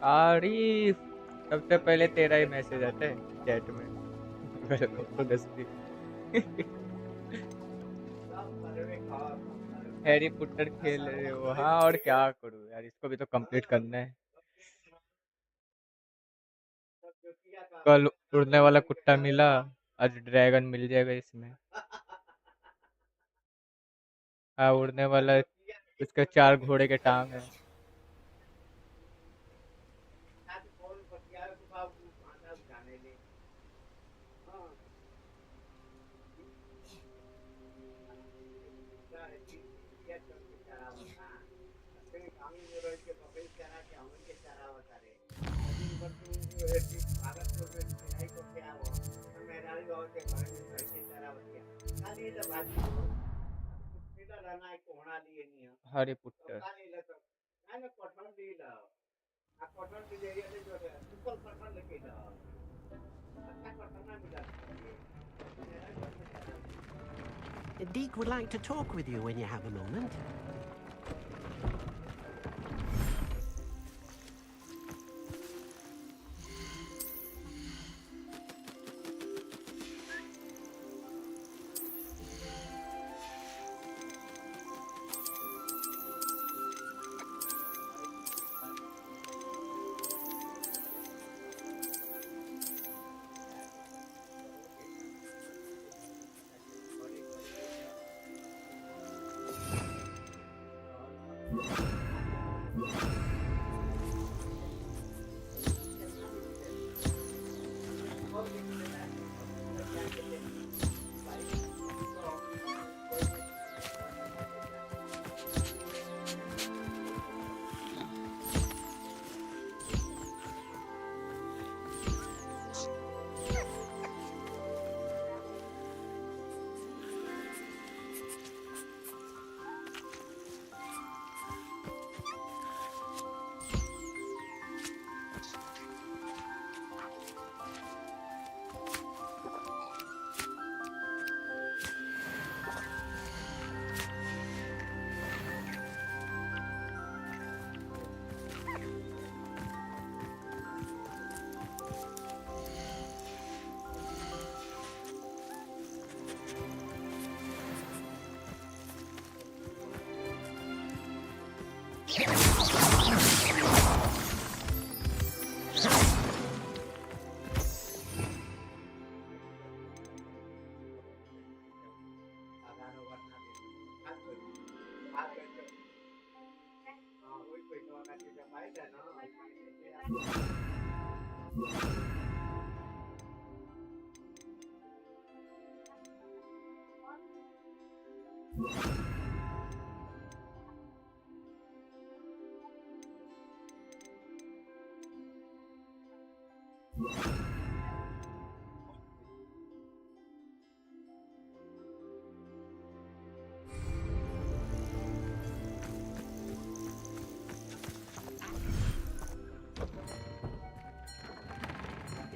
आरिफ, सबसे पहले तेरा ही मैसेज आता है चैट में। Welcome to the stream. Harry Potter खेल रहे हो? हाँ, और क्या करूँ यार, इसको भी तो कंप्लीट करना है। कल उड़ने वाला कुत्ता मिला, आज ड्रैगन मिल जाएगा इसमें। हाँ, उड़ने वाला, उसके 4 घोड़े के टांग है। Harry Potter. Deke would like to talk with you when you have a moment.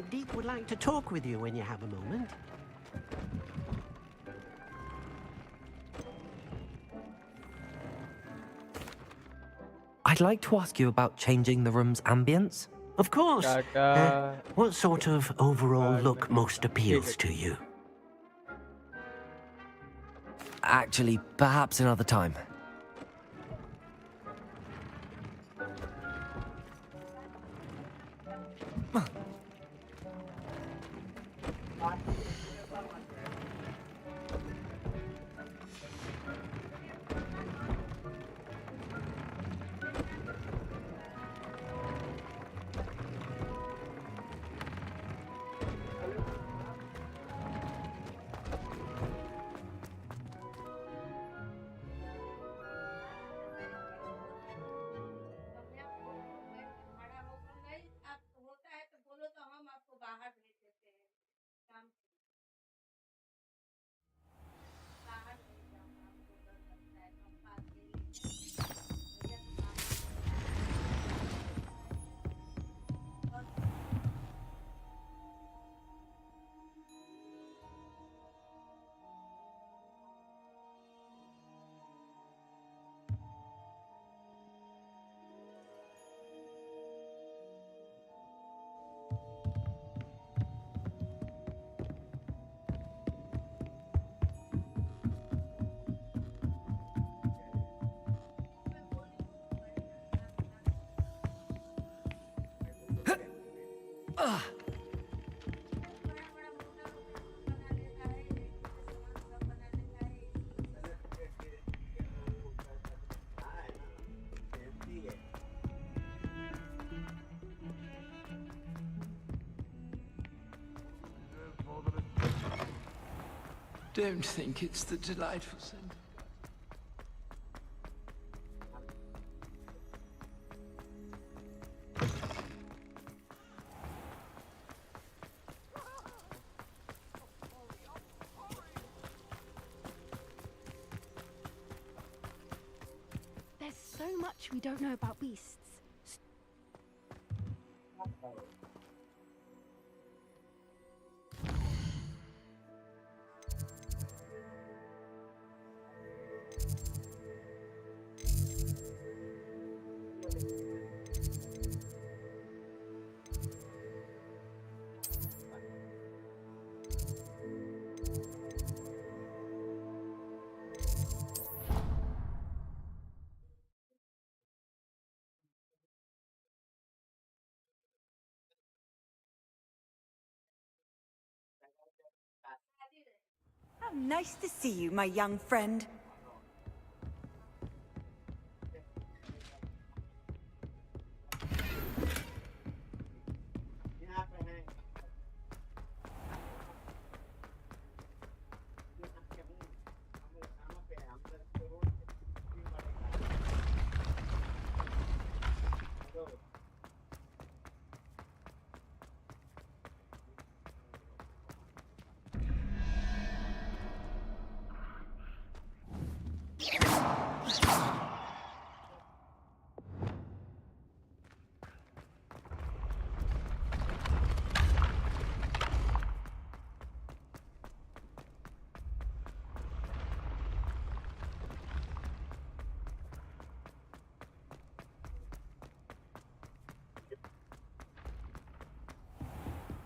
Deke would like to talk with you when you have a moment. I'd like to ask you about changing the room's ambience. Of course. Tata. What sort of overall बाद look में। most appeals to you? Actually, perhaps another time. Don't think it's the delightful scent. There's so much we don't know about beasts. How nice to see you, my young friend.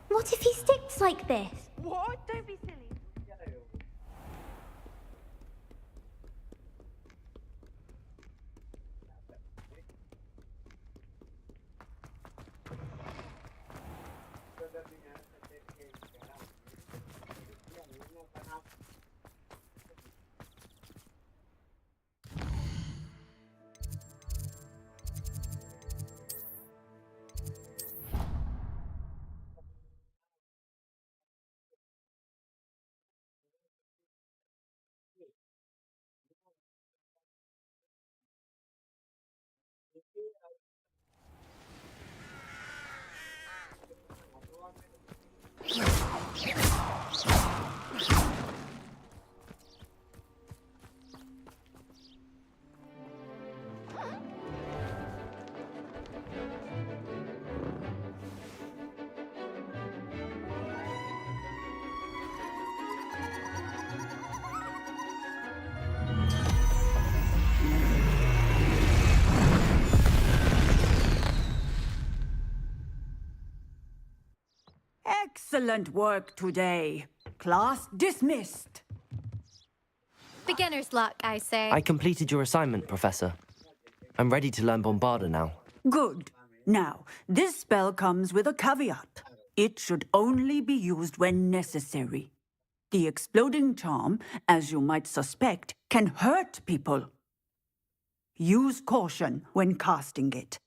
What if he sticks like this? What? Don't be silly. Excellent work today. Class dismissed. Beginner's luck, I say. I completed your assignment, Professor. I'm ready to learn Bombarda now. Good. Now, this spell comes with a caveat. It should only be used when necessary. The exploding charm, as you might suspect, can hurt people. Use caution when casting it.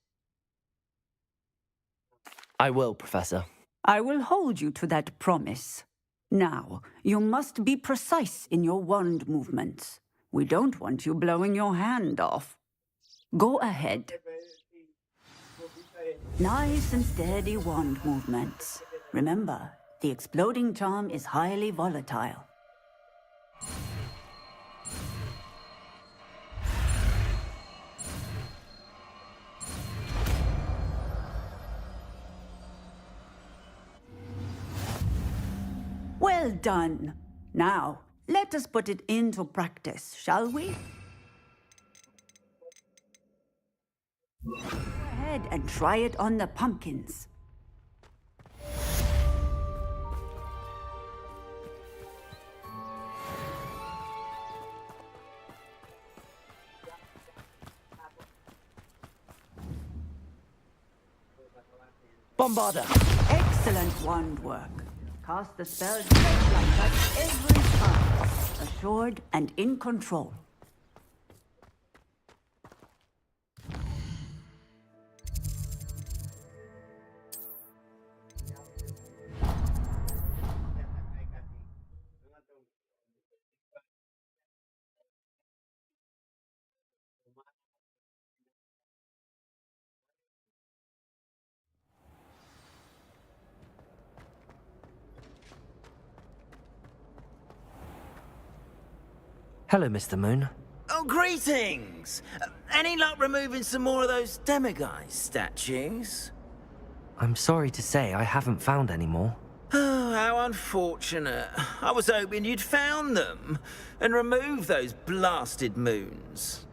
I will, Professor. I will hold you to that promise. Now, you must be precise in your wand movements. We don't want you blowing your hand off. Go ahead. Nice and steady wand movements. Remember, the exploding charm is highly volatile. Well done. Now, let us put it into practice, shall we? Go ahead and try it on the pumpkins. Bombarda! Excellent. Excellent wand work. Cast the spell just like that every time. Assured and in control. Hello, Mr. Moon. Oh, greetings! Any luck removing some more of those demiguise statues? I'm sorry to say I haven't found any more. Oh, how unfortunate. I was hoping you'd found them and removed those blasted moons.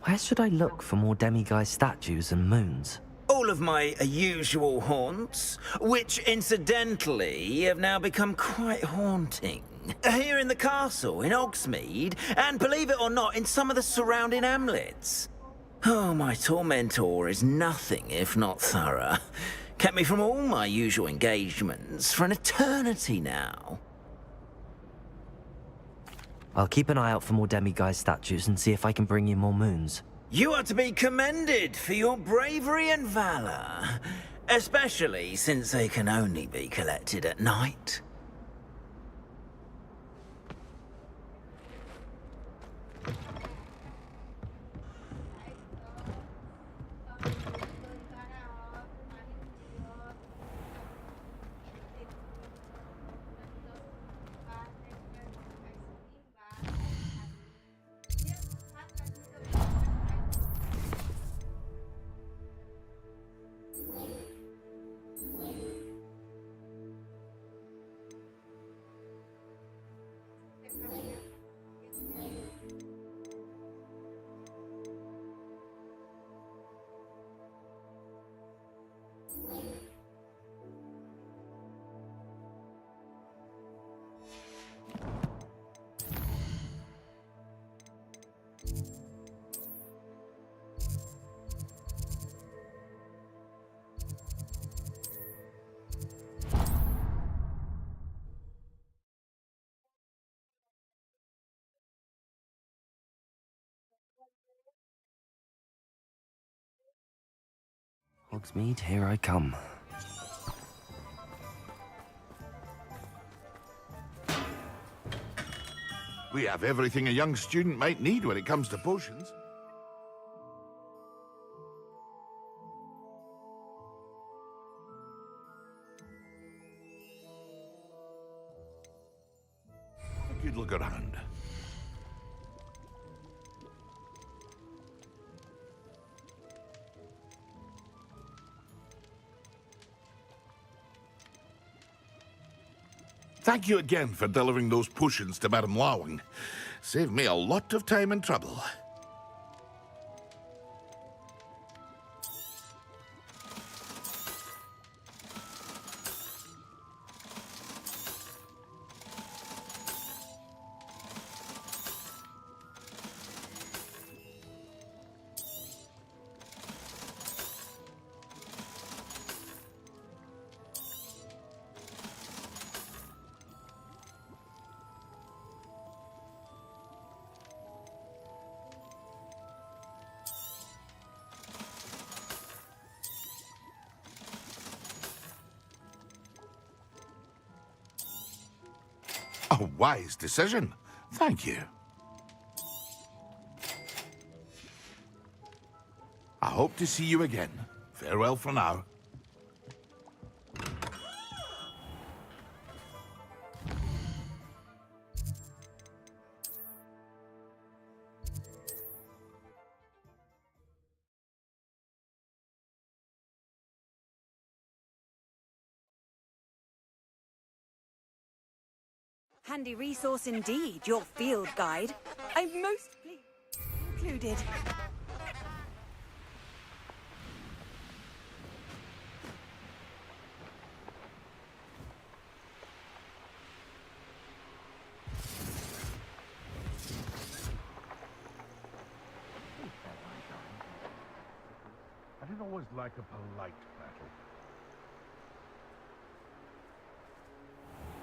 Where should I look for more demiguise statues and moons? All of my usual haunts, which incidentally have now become quite haunting. Here in the castle, in Hogsmeade, and believe it or not, in some of the surrounding hamlets. Oh, my tormentor is nothing if not thorough. Kept me from all my usual engagements for an eternity now. I'll keep an eye out for more demiguise statues and see if I can bring you more moons. You are to be commended for your bravery and valor, especially since they can only be collected at night. Hogsmeade, here I come. We have everything a young student might need when it comes to potions. A good look around. Thank you again for delivering those potions to Madame Lawing. Saved me a lot of time and trouble. A wise decision. Thank you. I hope to see you again. Farewell for now. Handy resource indeed, your field guide. I'm most pleased included. I didn't always like a polite battle.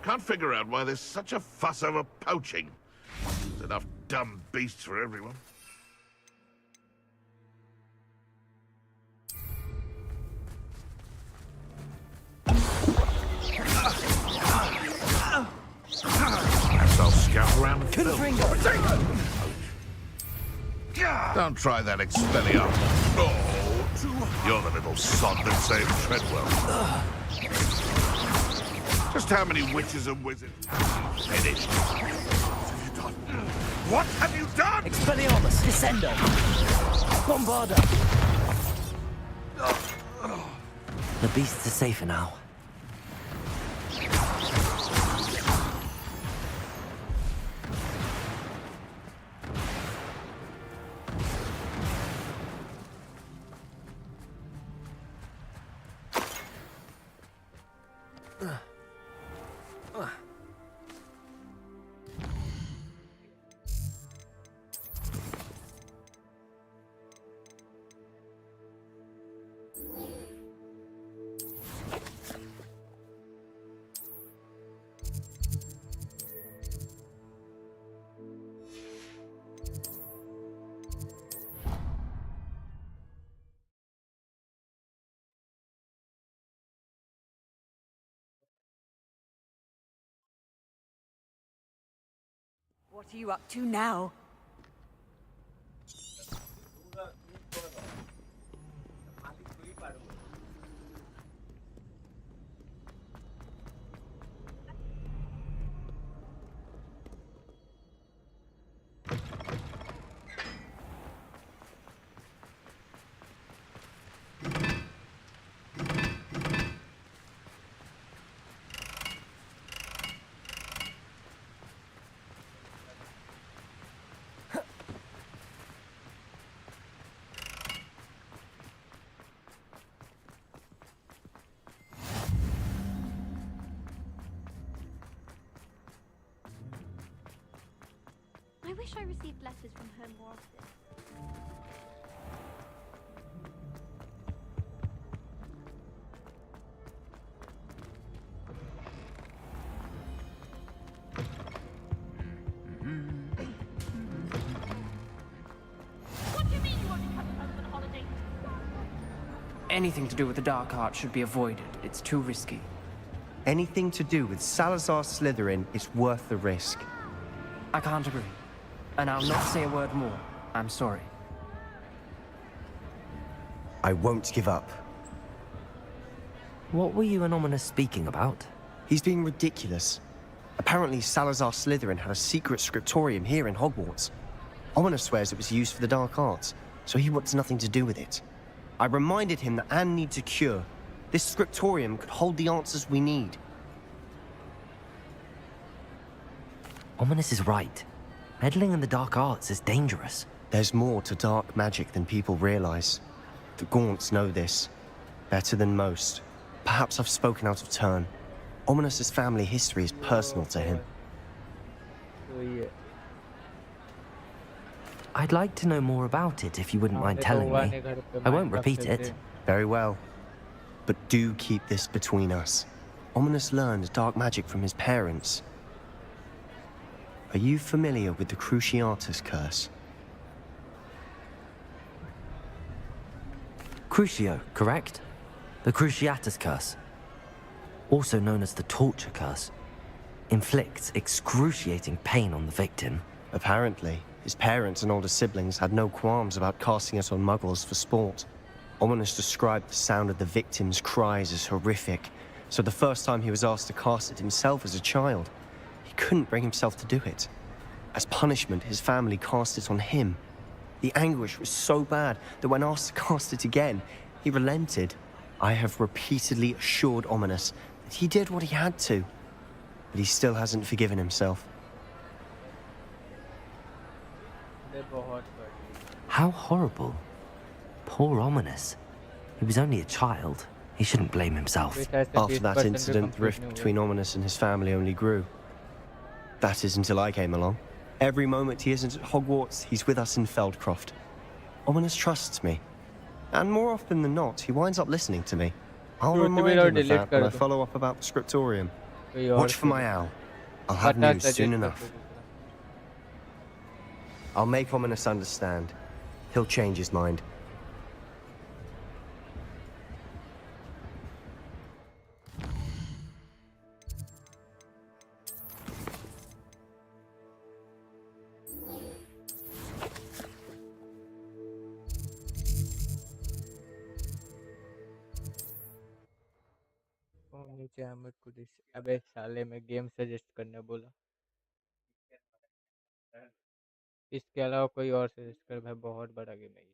Can't figure out why there's such a fuss over poaching. There's enough dumb beasts for everyone. Perhaps I'll scout around and Don't try that Expelliarmus. Oh, you're the little sod that saved Treadwell. Just how many witches and wizards have you finished? What have you done? Expelliarmus, Descendo! Bombarda! The beasts are safer now. What are you up to now? I wish I received letters from her more often. What do you mean you won't be coming home for the holiday? Anything to do with the Dark Art should be avoided. It's too risky. Anything to do with Salazar Slytherin is worth the risk. I can't agree. And I'll not say a word more. I'm sorry. I won't give up. What were you and Ominous speaking about? He's being ridiculous. Apparently Salazar Slytherin had a secret scriptorium here in Hogwarts. Ominous swears it was used for the Dark Arts, so he wants nothing to do with it. I reminded him that Anne needs a cure. This scriptorium could hold the answers we need. Ominous is right. Meddling in the Dark Arts is dangerous. There's more to dark magic than people realize. The Gaunts know this. Better than most. Perhaps I've spoken out of turn. Ominous's family history is personal to him. I'd like to know more about it if you wouldn't mind telling me. I won't repeat it. Very well. But do keep this between us. Ominous learned dark magic from his parents. Are you familiar with the Cruciatus Curse? Crucio, correct? The Cruciatus Curse. Also known as the Torture Curse. Inflicts excruciating pain on the victim. Apparently, his parents and older siblings had no qualms about casting it on muggles for sport. Ominous described the sound of the victim's cries as horrific, so the first time he was asked to cast it himself as a child, he couldn't bring himself to do it. As punishment, his family cast it on him. The anguish was so bad that when asked to cast it again, he relented. I have repeatedly assured Ominous that he did what he had to, but he still hasn't forgiven himself. How horrible. Poor Ominous. He was only a child. He shouldn't blame himself. After that incident, the rift between Ominous and his family only grew. That is until I came along. Every moment he isn't at Hogwarts, he's with us in Feldcroft. Ominous trusts me. And more often than not, he winds up listening to me. I'll Truth remind will or him of delete that when I कर दो follow up about the scriptorium. कोई और Watch for से my owl. I'll have पता news suggest soon कर enough. दो दूसरा I'll make Ominous understand. He'll change his mind. ओ नीचे अहमद कुदिस अबे साले में गेम सजेस्ट करने बोला इसके अलावा कोई और सजेस्ट कर भाई बहुत बड़ा गेम है ये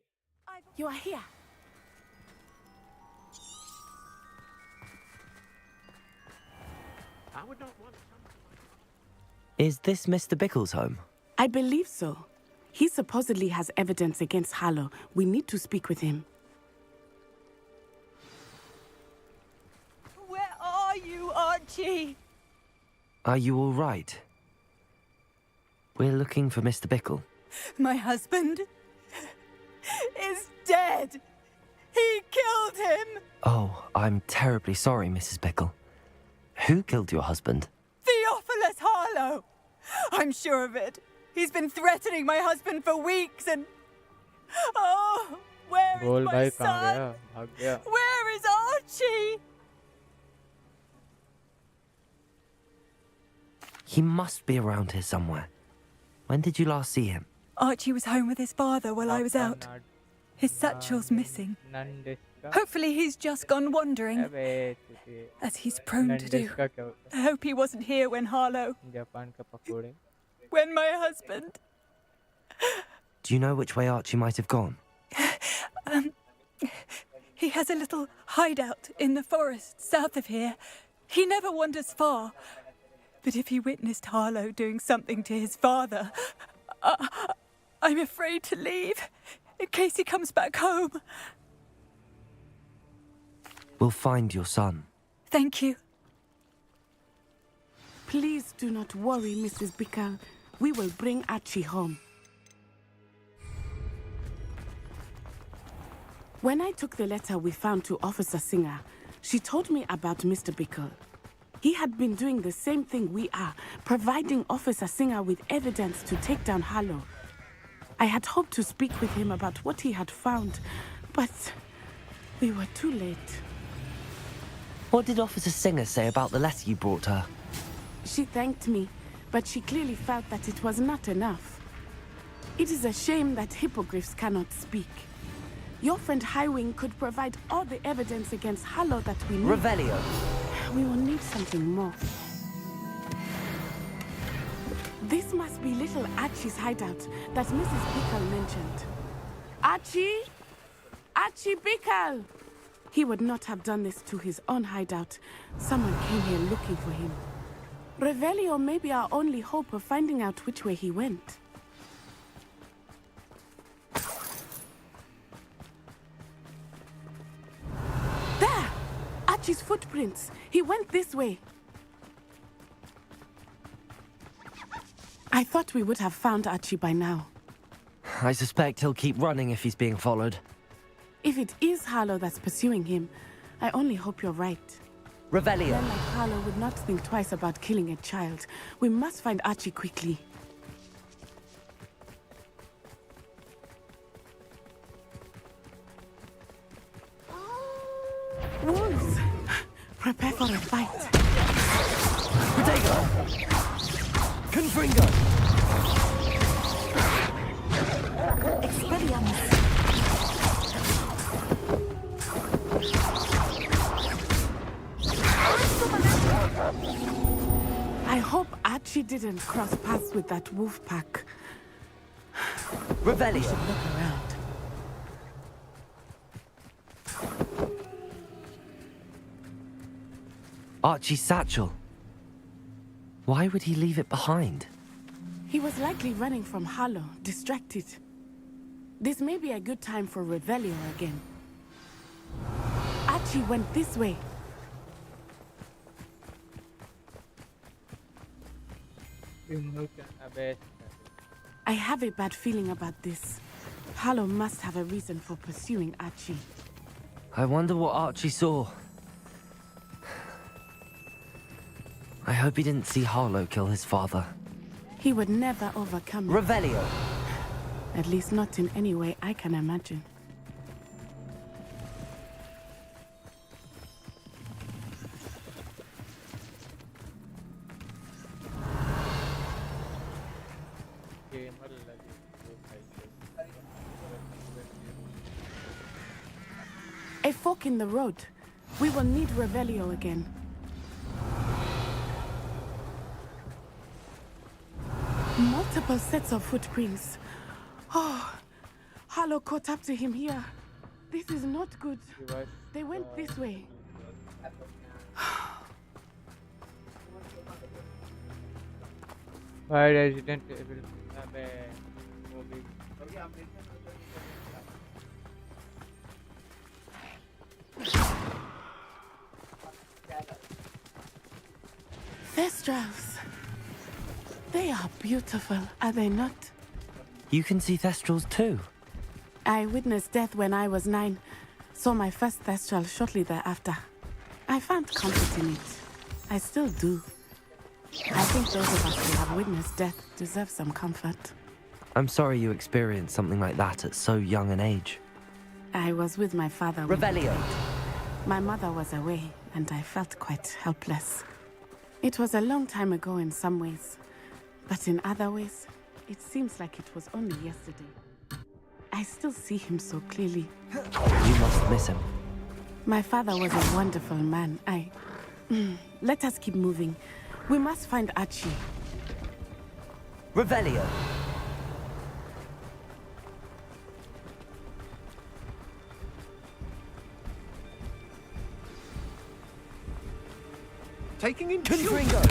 You are here. I would not want Is this Mr. Bickle's home? I believe so. He supposedly has evidence against Harlow. We need to speak with him. Where are you, Archie? Are you all right? We're looking for Mr. Bickle. My husband is dead. He killed him. Oh, I'm terribly sorry, Mrs. Bickle. Who killed your husband? Theophilus Harlow. I'm sure of it. He's been threatening my husband for weeks and... Oh, where बोल is my भाई कहाँ son? गया भाग गया Where is Archie? He must be around here somewhere. When did you last see him? Archie was home with his father while I was out. His satchel's missing. Hopefully he's just gone wandering, अबे तुझे as he's prone to do. नंदिस का क्या होता I hope he wasn't here when Harlow... है Japan का पकोड़े When my husband... Do you know which way Archie might have gone? He has a little hideout in the forest south of here. He never wanders far. But if he witnessed Harlow doing something to his father, I'm afraid to leave, in case he comes back home. We'll find your son. Thank you. Please do not worry, Mrs. Bickle. We will bring Archie home. When I took the letter we found to Officer Singer, she told me about Mr. Bickle. He had been doing the same thing we are, providing Officer Singer with evidence to take down Harlow. I had hoped to speak with him about what he had found, but we were too late. What did Officer Singer say about the letter you brought her? She thanked me, but she clearly felt that it was not enough. It is a shame that hippogriffs cannot speak. Your friend Highwing could provide all the evidence against Harlow that we need. Revelio. We will need something more. This must be little Archie's hideout that Mrs. Bickle mentioned. Archie? Archie Bickle! He would not have done this to his own hideout. Someone came here looking for him. Revelio may be our only hope of finding out which way he went. There! Archie's footprints. He went this way. I thought we would have found Archie by now. I suspect he'll keep running if he's being followed. If it is Harlow that's pursuing him, I only hope you're right. Revelio. Men like Harlow would not think twice about killing a child. We must find Archie quickly. Wolves! Prepare for a fight. Protego! Confringo! Expelliarmus. I hope Archie didn't cross paths with that wolf pack. Revelio. We should look around. Archie's satchel. Why would he leave it behind? He was likely running from Harlow, distracted. This may be a good time for Revelio again. Archie went this way. I have a bad feeling about this. Harlow must have a reason for pursuing Archie. I wonder what Archie saw. I hope he didn't see Harlow kill his father. He would never overcome it. Revelio! At least not in any way I can imagine. A fork in the road. We will need Revelio again. Multiple sets of footprints. Oh, Harlow caught up to him here. This is not good. They went this way. Why Resident Evil? Thestrals. They are beautiful, are they not? You can see Thestrals too. I witnessed death when I was 9. Saw my first Thestral shortly thereafter. I found comfort in it. I still do. I think those of us who have witnessed death deserve some comfort. I'm sorry you experienced something like that at so young an age. I was with my father. when he Revelio! died. My mother was away, and I felt quite helpless. It was a long time ago in some ways, but in other ways, it seems like it was only yesterday. I still see him so clearly. You must miss him. My father was a wonderful man. Let us keep moving. We must find Archie. Revelio! Taking in Confringo!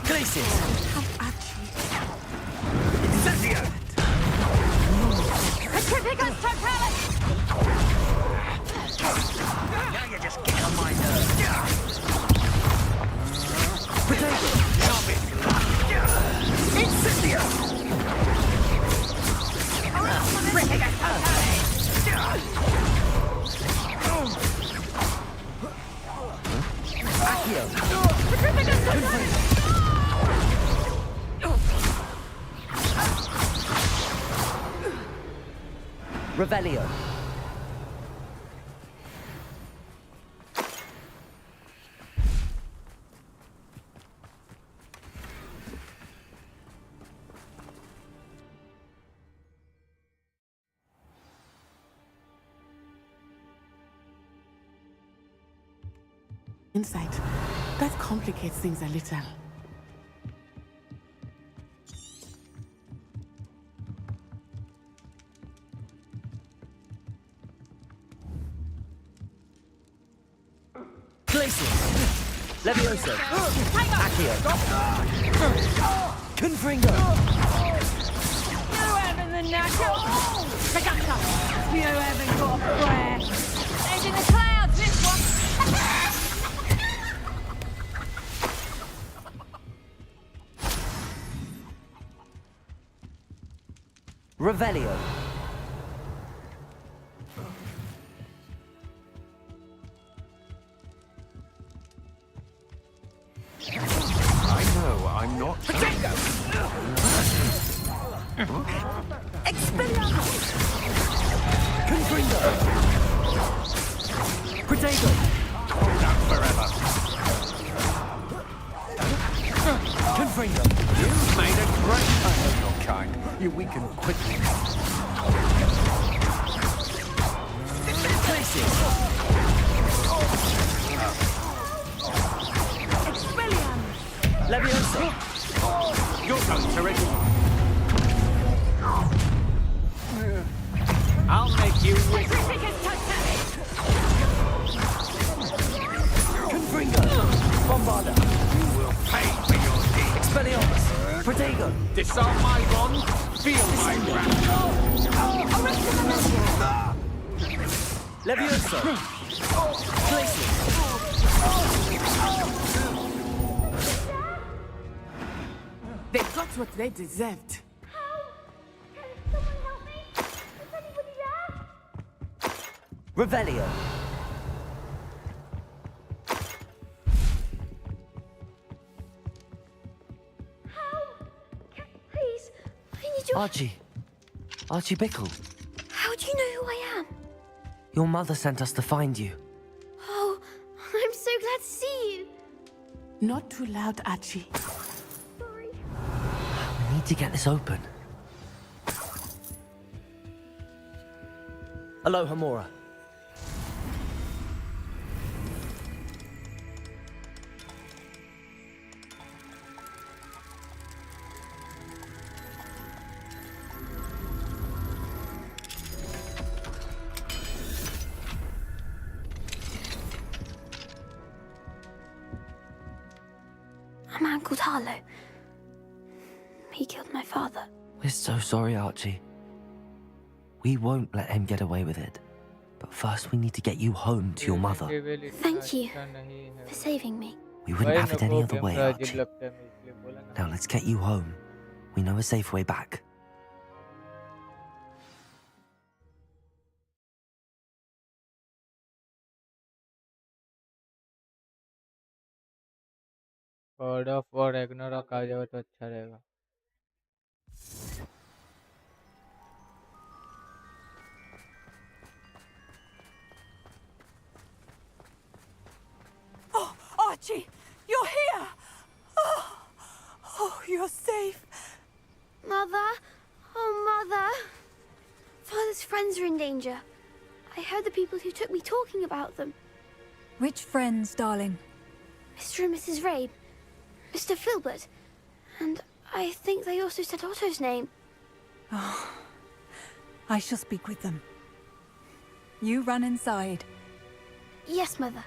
Glacius! Have Archie. Incendio! Petrificus Totalis! Now you're just getting on my nerves. Potato! Incendio! Petrificus Totalis! Accio! Petrificus Totalis! Revelio! Insight. That complicates things a little. Glacius! Levioso! Accio! Confringo! You having the knuckle? Pegatta! You haven't got a prayer. There's in the clouds, this one. Revelio! I know I'm not. Potato! Expelliarmus! Confringo! Potato! Hold out forever. Confringo! You've made a great time of your kind. You weaken quickly. Glacius! Expelliarmus! Levioso! You're going to it. I'll make you wish. Petrificus Totalis! Confringo! Bombarda! You will pay for your deeds. Expelliarmus! Protego! Disarm my wand. Feel my wrath. Levioso! Glacius! They got what they deserved. Can someone help me? Is anybody there? Revelio. Please, I need your... Archie Bickle. How do you know who I am? Your mother sent us to find you. Oh, I'm so glad to see you. Not too loud, Archie. Sorry. We need to get this open. Aloha, Mora. A man called Harlow. He killed my father. We're so sorry, Archie. We won't let him get away with it. But first we need to get you home to your mother. Thank you for saving me. We wouldn't have it any other way, Archie. Now let's get you home. We know a safe way back. God of War Ragnarok आ जाओ तो अच्छा रहेगा। Oh, Archie, you're here! Oh, you're safe. Mother? Oh, Mother. Father's friends are in danger. I heard the people who took me talking about them. Which friends, darling? Mr. and Mrs. Rabe, Mr. Filbert, and I think they also said Otto's name. Oh, I shall speak with them. You run inside. Yes, Mother.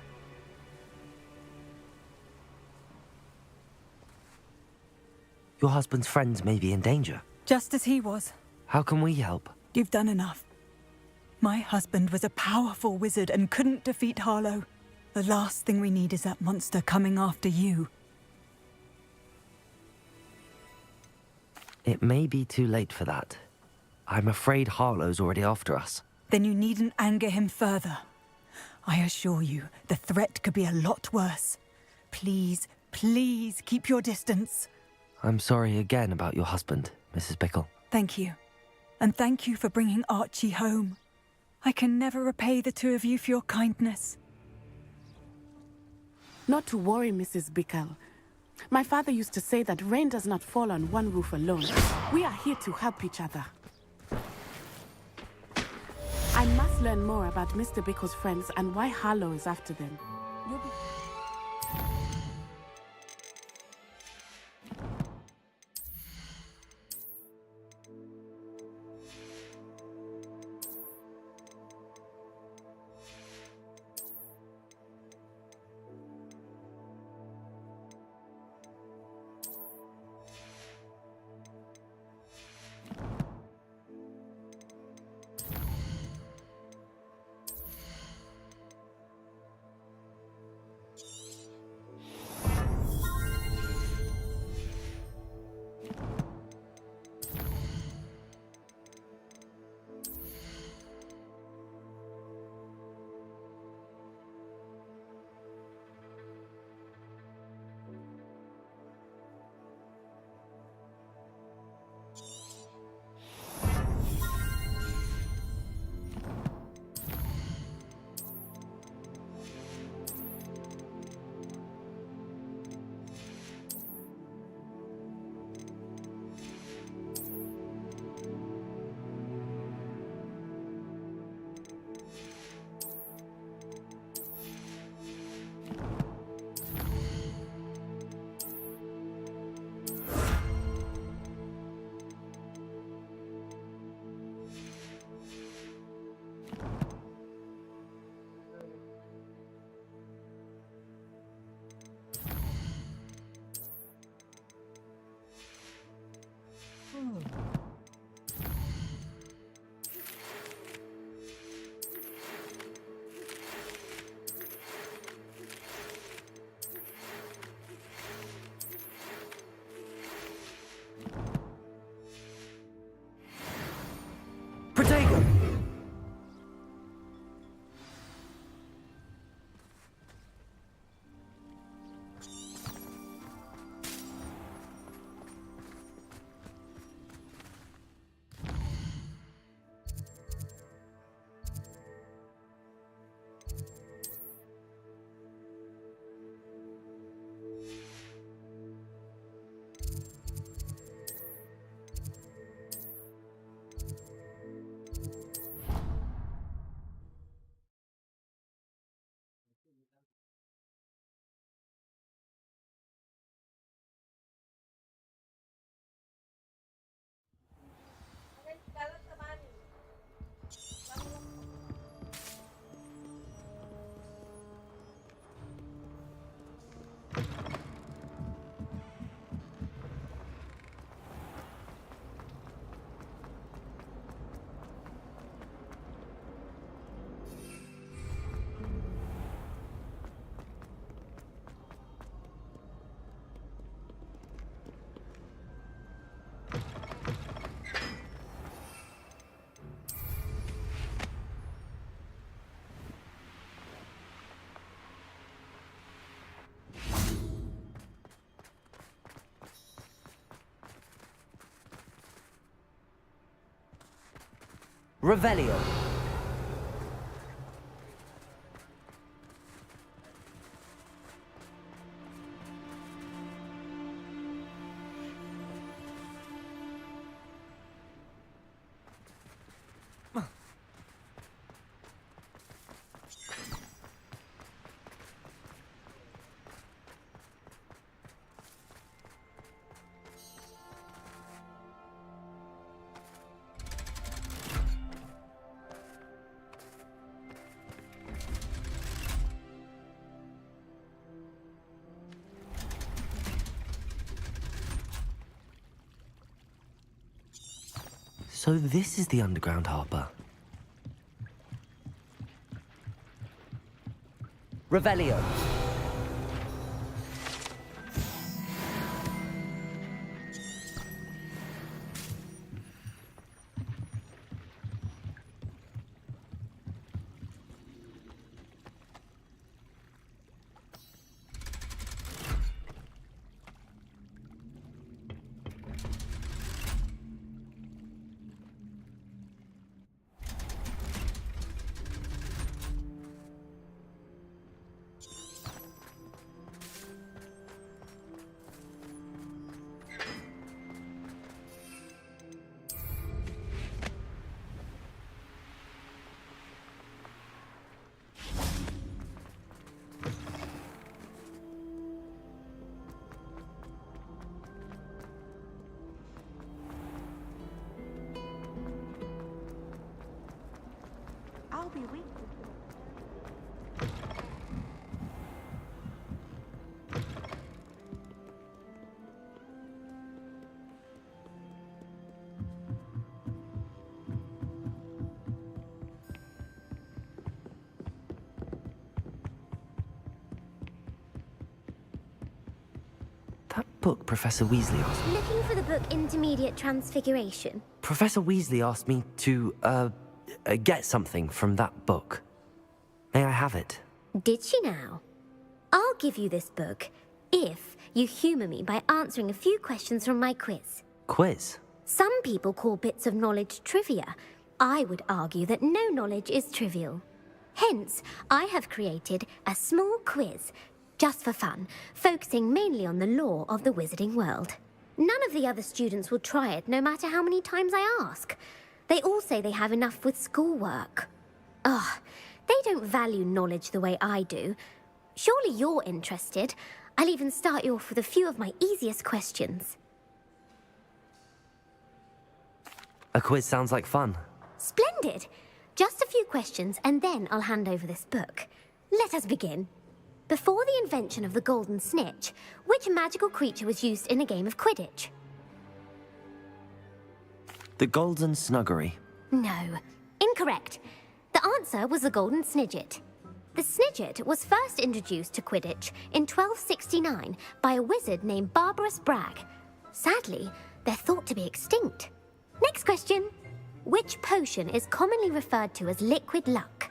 Your husband's friends may be in danger. Just as he was. How can we help? You've done enough. My husband was a powerful wizard and couldn't defeat Harlow. The last thing we need is that monster coming after you. It may be too late for that. I'm afraid Harlow's already after us. Then you needn't anger him further. I assure you, the threat could be a lot worse. Please, please keep your distance. I'm sorry again about your husband, Mrs. Bickle. Thank you. And thank you for bringing Archie home. I can never repay the two of you for your kindness. Not to worry, Mrs. Bickle. My father used to say that rain does not fall on one roof alone. We are here to help each other. I must learn more about Mr. Bickle's friends and why Harlow is after them. You'll be... Revelio. So this is the underground harbour. Revelio. I'll be waiting. That book Professor Weasley asked me. Looking for the book Intermediate Transfiguration? Professor Weasley asked me to, get something from that book. May I have it? Did she now? I'll give you this book if you humour me by answering a few questions from my quiz. Quiz? Some people call bits of knowledge trivia. I would argue that no knowledge is trivial. Hence, I have created a small quiz, just for fun, focusing mainly on the lore of the wizarding world. None of the other students will try it, no matter how many times I ask. They all say they have enough with schoolwork. Ugh, they don't value knowledge the way I do. Surely you're interested. I'll even start you off with a few of my easiest questions. A quiz sounds like fun. Splendid! Just a few questions, and then I'll hand over this book. Let us begin. Before the invention of the golden snitch, which magical creature was used in a game of Quidditch? The Golden Snuggery. No. Incorrect. The answer was the golden snidget. The snidget was first introduced to Quidditch in 1269 by a wizard named Barbarous Bragg. Sadly, they're thought to be extinct. Next question. Which potion is commonly referred to as liquid luck?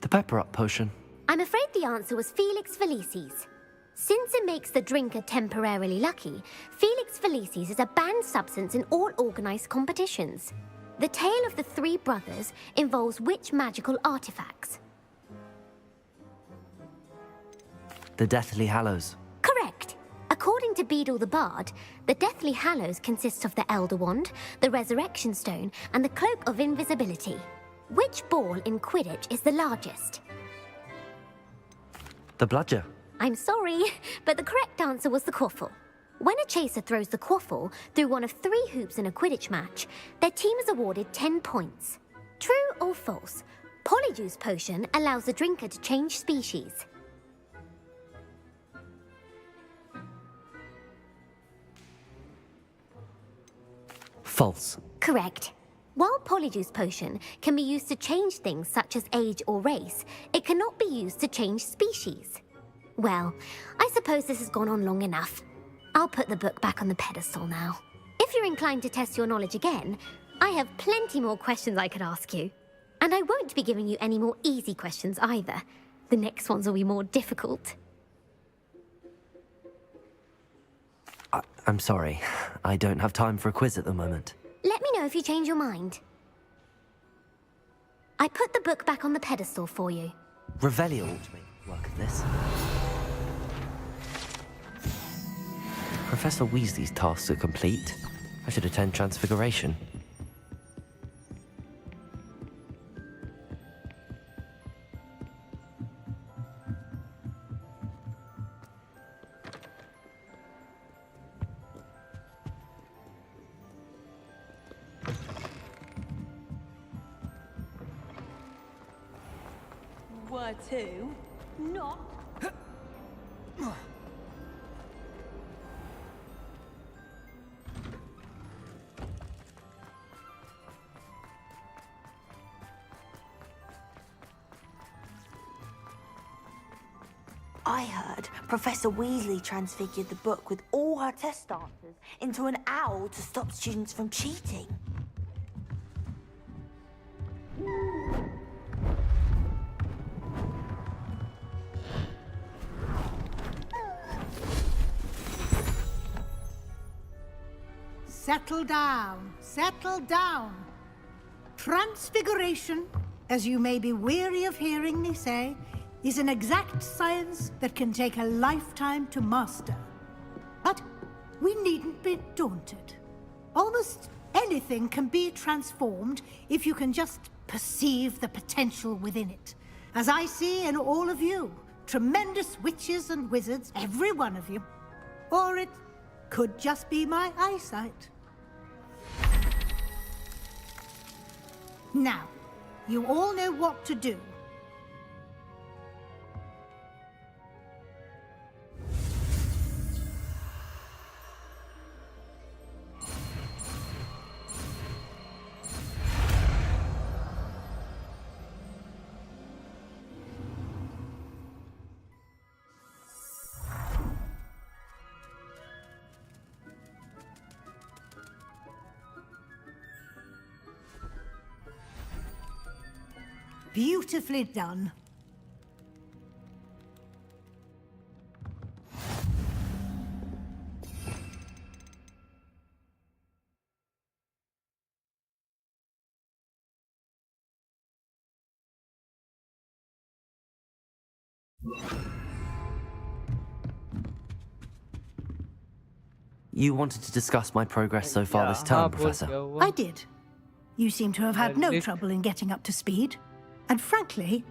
The Pepper Up potion. I'm afraid the answer was Felix Felicis. Since it makes the drinker temporarily lucky, Felix Felicis is a banned substance in all organised competitions. The tale of the three brothers involves which magical artifacts? The Deathly Hallows. Correct. According to Beedle the Bard, the Deathly Hallows consists of the Elder Wand, the Resurrection Stone, and the Cloak of Invisibility. Which ball in Quidditch is the largest? The Bludger. I'm sorry, but the correct answer was the quaffle. When a chaser throws the quaffle through one of 3 hoops in a Quidditch match, their team is awarded 10 points. True or false? Polyjuice Potion allows the drinker to change species. False. Correct. While Polyjuice Potion can be used to change things such as age or race, it cannot be used to change species. Well, I suppose this has gone on long enough. I'll put the book back on the pedestal now. If you're inclined to test your knowledge again, I have plenty more questions I could ask you. And I won't be giving you any more easy questions either. The next ones will be more difficult. I'm sorry. I don't have time for a quiz at the moment. if you change your mind. I put the book back on the pedestal for you. Revelio ought to make work of this. Professor Weasley's tasks are complete. I should attend Transfiguration. Were to not. I heard Professor Weasley transfigured the book with all her test answers into an owl to stop students from cheating. Settle down, settle down. Transfiguration, as you may be weary of hearing me say, is an exact science that can take a lifetime to master. But we needn't be daunted. Almost anything can be transformed if you can just perceive the potential within it. As I see in all of you, tremendous witches and wizards, every one of you. Or it could just be my eyesight. Now, you all know what to do. Beautifully done. You wanted to discuss my progress so far this term, Professor. I did. You seem to have had no trouble in getting up to speed. And frankly,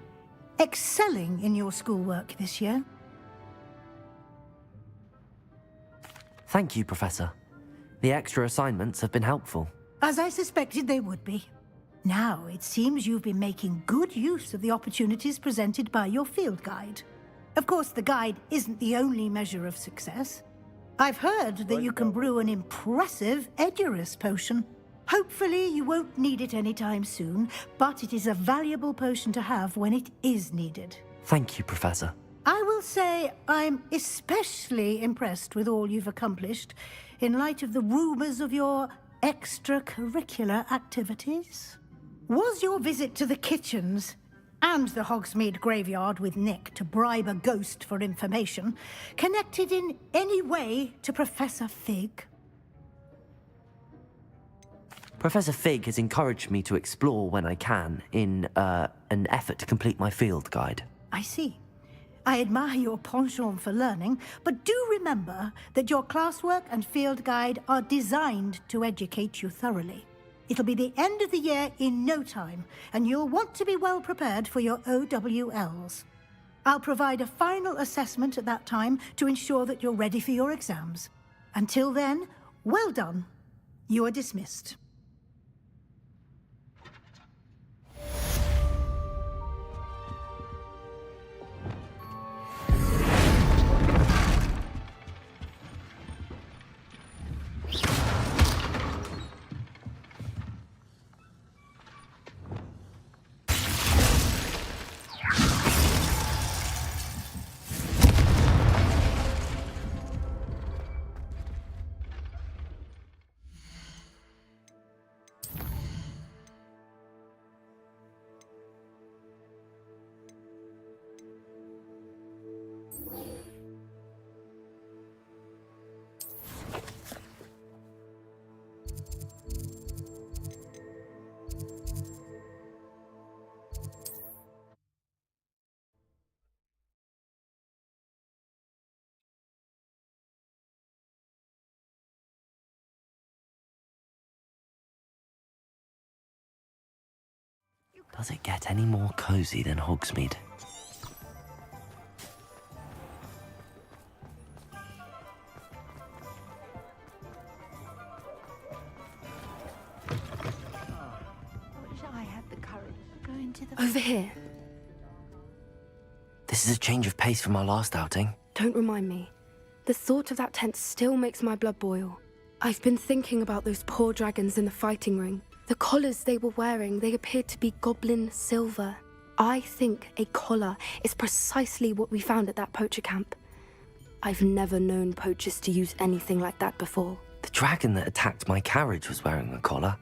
excelling in your schoolwork this year. Thank you, Professor. The extra assignments have been helpful. As I suspected they would be. Now, it seems you've been making good use of the opportunities presented by your field guide. Of course, the guide isn't the only measure of success. I've heard that you can brew an impressive Edurus potion. Hopefully, you won't need it anytime soon, but it is a valuable potion to have when it is needed. Thank you, Professor. I will say I'm especially impressed with all you've accomplished in light of the rumors of your extracurricular activities. Was your visit to the kitchens and the Hogsmeade graveyard with Nick to bribe a ghost for information connected in any way to Professor Fig? Professor Fig has encouraged me to explore when I can in an effort to complete my field guide. I see. I admire your penchant for learning, but do remember that your classwork and field guide are designed to educate you thoroughly. It'll be the end of the year in no time, and you'll want to be well prepared for your OWLs. I'll provide a final assessment at that time to ensure that you're ready for your exams. Until then, well done. You are dismissed. Does it get any more cozy than Hogsmeade? Wish I had the courage to go into the... Over here. This is a change of pace from our last outing. Don't remind me. The thought of that tent still makes my blood boil. I've been thinking about those poor dragons in the fighting ring. The collars they were wearing, they appeared to be goblin silver. I think a collar is precisely what we found at that poacher camp. I've never known poachers to use anything like that before. The dragon that attacked my carriage was wearing a collar,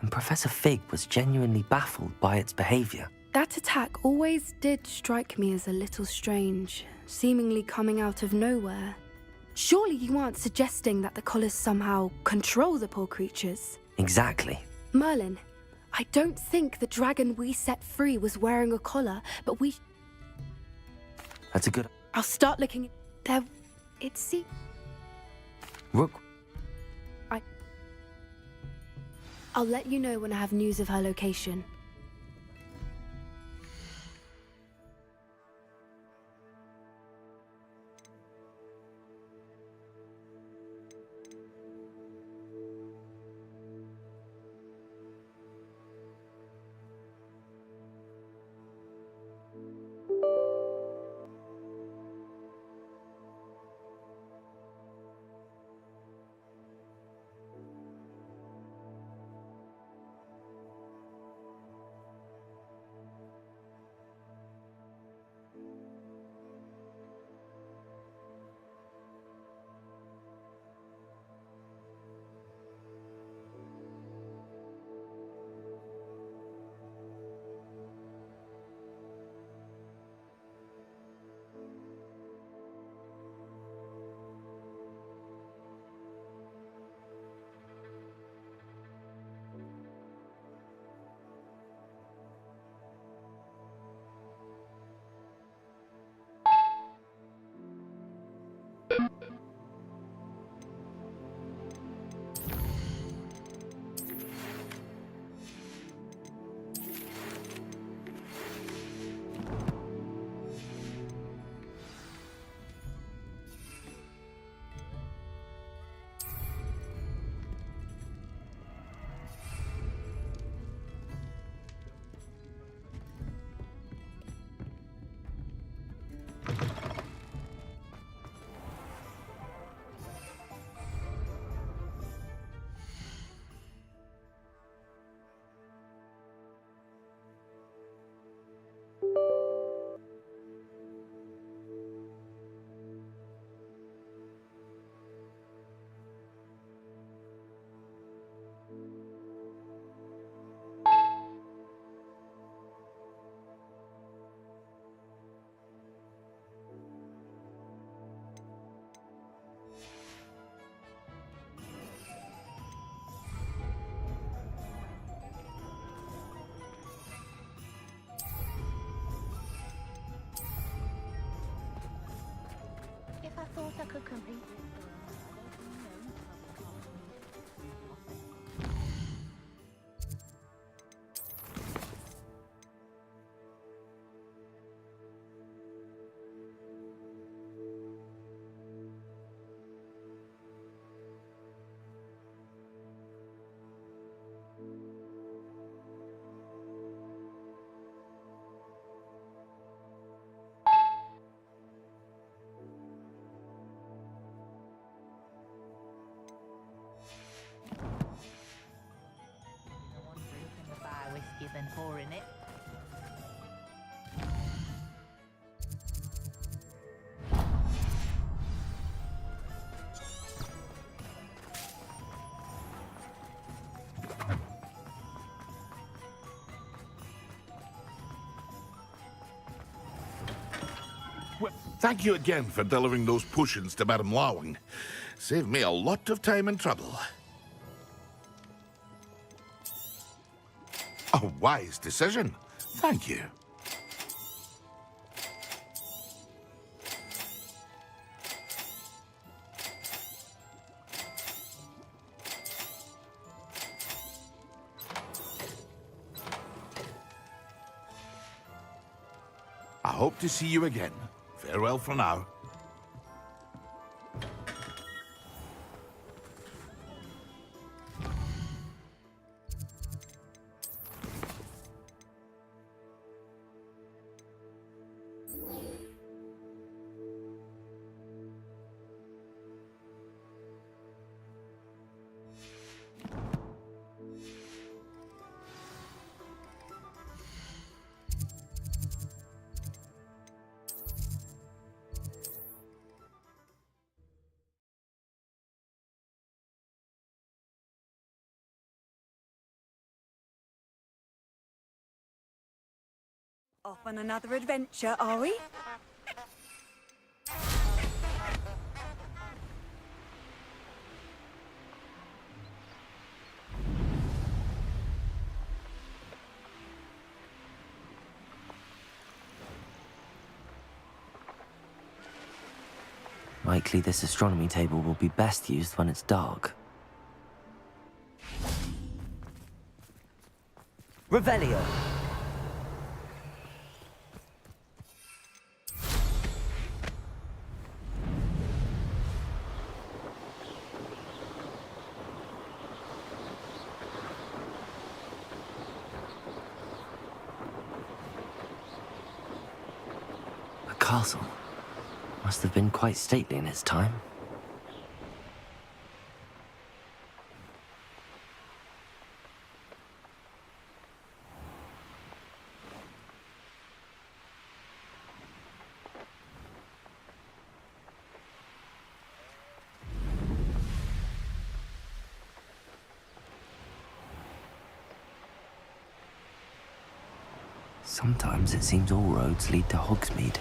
and Professor Fig was genuinely baffled by its behavior. That attack always did strike me as a little strange, seemingly coming out of nowhere. Surely you aren't suggesting that the collars somehow control the poor creatures? Exactly. Merlin, I don't think the dragon we set free was wearing a collar, but we... That's a good... I'll start looking... There... It's... Rook... I'll let you know when I have news of her location. If I thought I could complete it. Whiskey than pouring it. Well, thank you again for delivering those potions to Madame Lawing. Saved me a lot of time and trouble. A wise decision. Thank you. hope to see you again. Farewell for now. Off on another adventure, are we? Likely this astronomy table will be best used when it's dark. Revelio! A castle. Must have been quite stately in its time. Sometimes it seems all roads lead to Hogsmeade.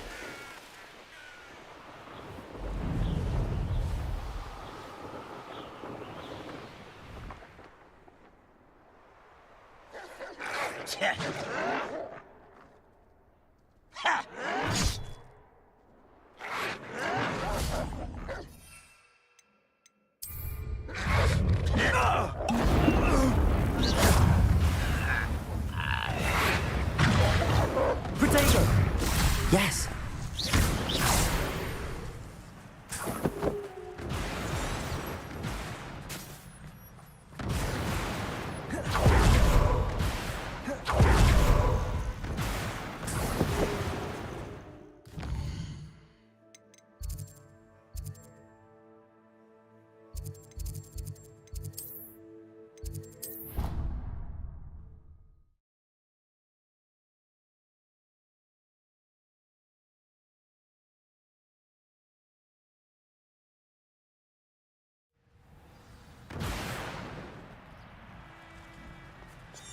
Yes.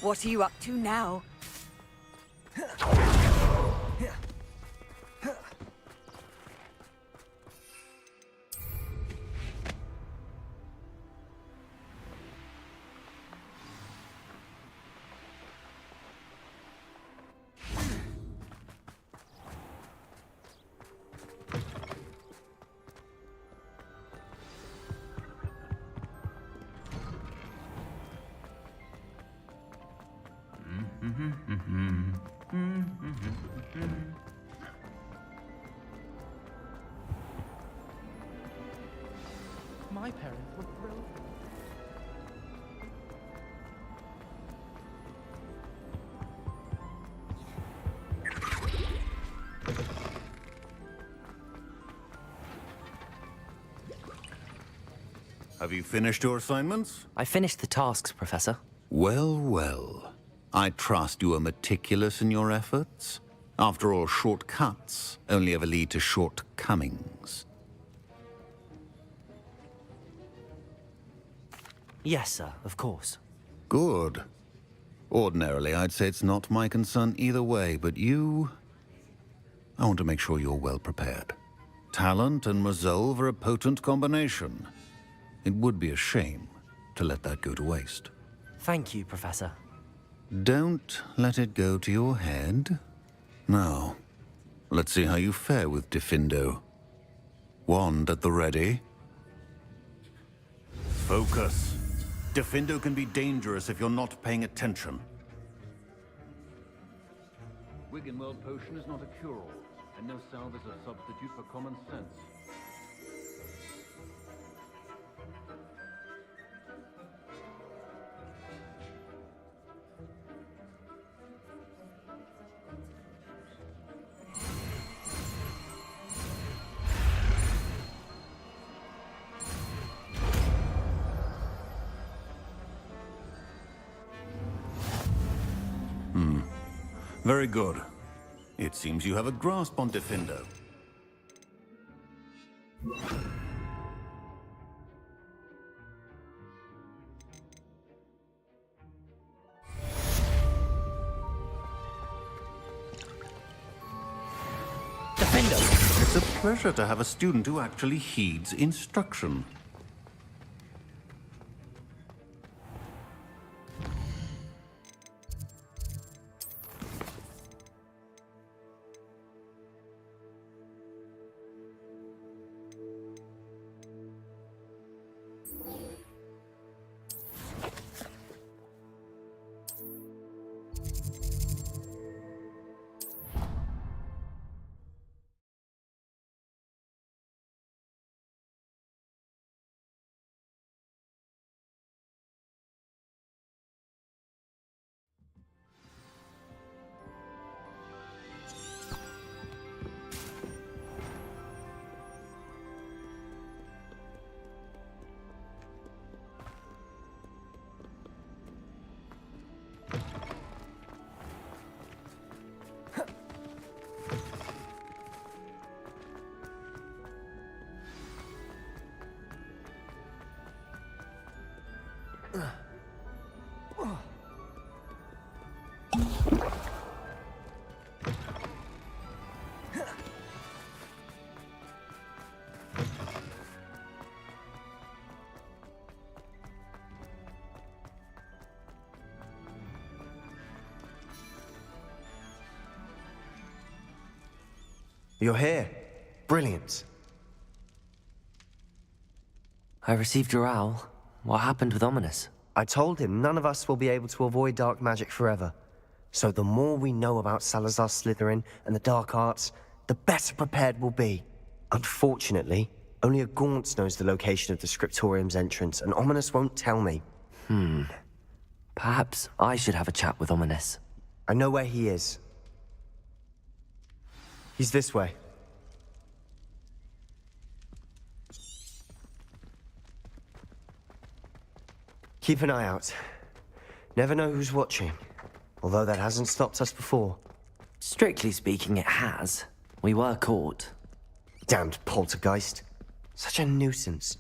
What are you up to now? My parents were thrilled. Have you finished your assignments? I finished the tasks, Professor. Well, well. I trust you are meticulous in your efforts. After all, shortcuts only ever lead to shortcomings. Yes, sir, of course. Good. Ordinarily, I'd say it's not my concern either way, but you... I want to make sure you're well prepared. Talent and resolve are a potent combination. It would be a shame to let that go to waste. Thank you, Professor. Don't let it go to your head. Now, let's see how you fare with DIKHADO. Wand at the ready. Focus. DIKHADO can be dangerous if you're not paying attention. Wiggenweld potion is not a cure-all, and no salve is a substitute for common sense. Very good. It seems you have a grasp on Defendo. Defendo! It's a pleasure to have a student who actually heeds instruction. You're here. Brilliant. I received your owl. What happened with Ominous? I told him none of us will be able to avoid dark magic forever. So the more we know about Salazar Slytherin and the dark arts, the better prepared we'll be. Unfortunately, only a Gaunt knows the location of the Scriptorium's entrance, and Ominous won't tell me. Perhaps I should have a chat with Ominous. I know where he is. He's this way. Keep an eye out. Never know who's watching. Although that hasn't stopped us before. Strictly speaking, it has. We were caught. Damned poltergeist. Such a nuisance.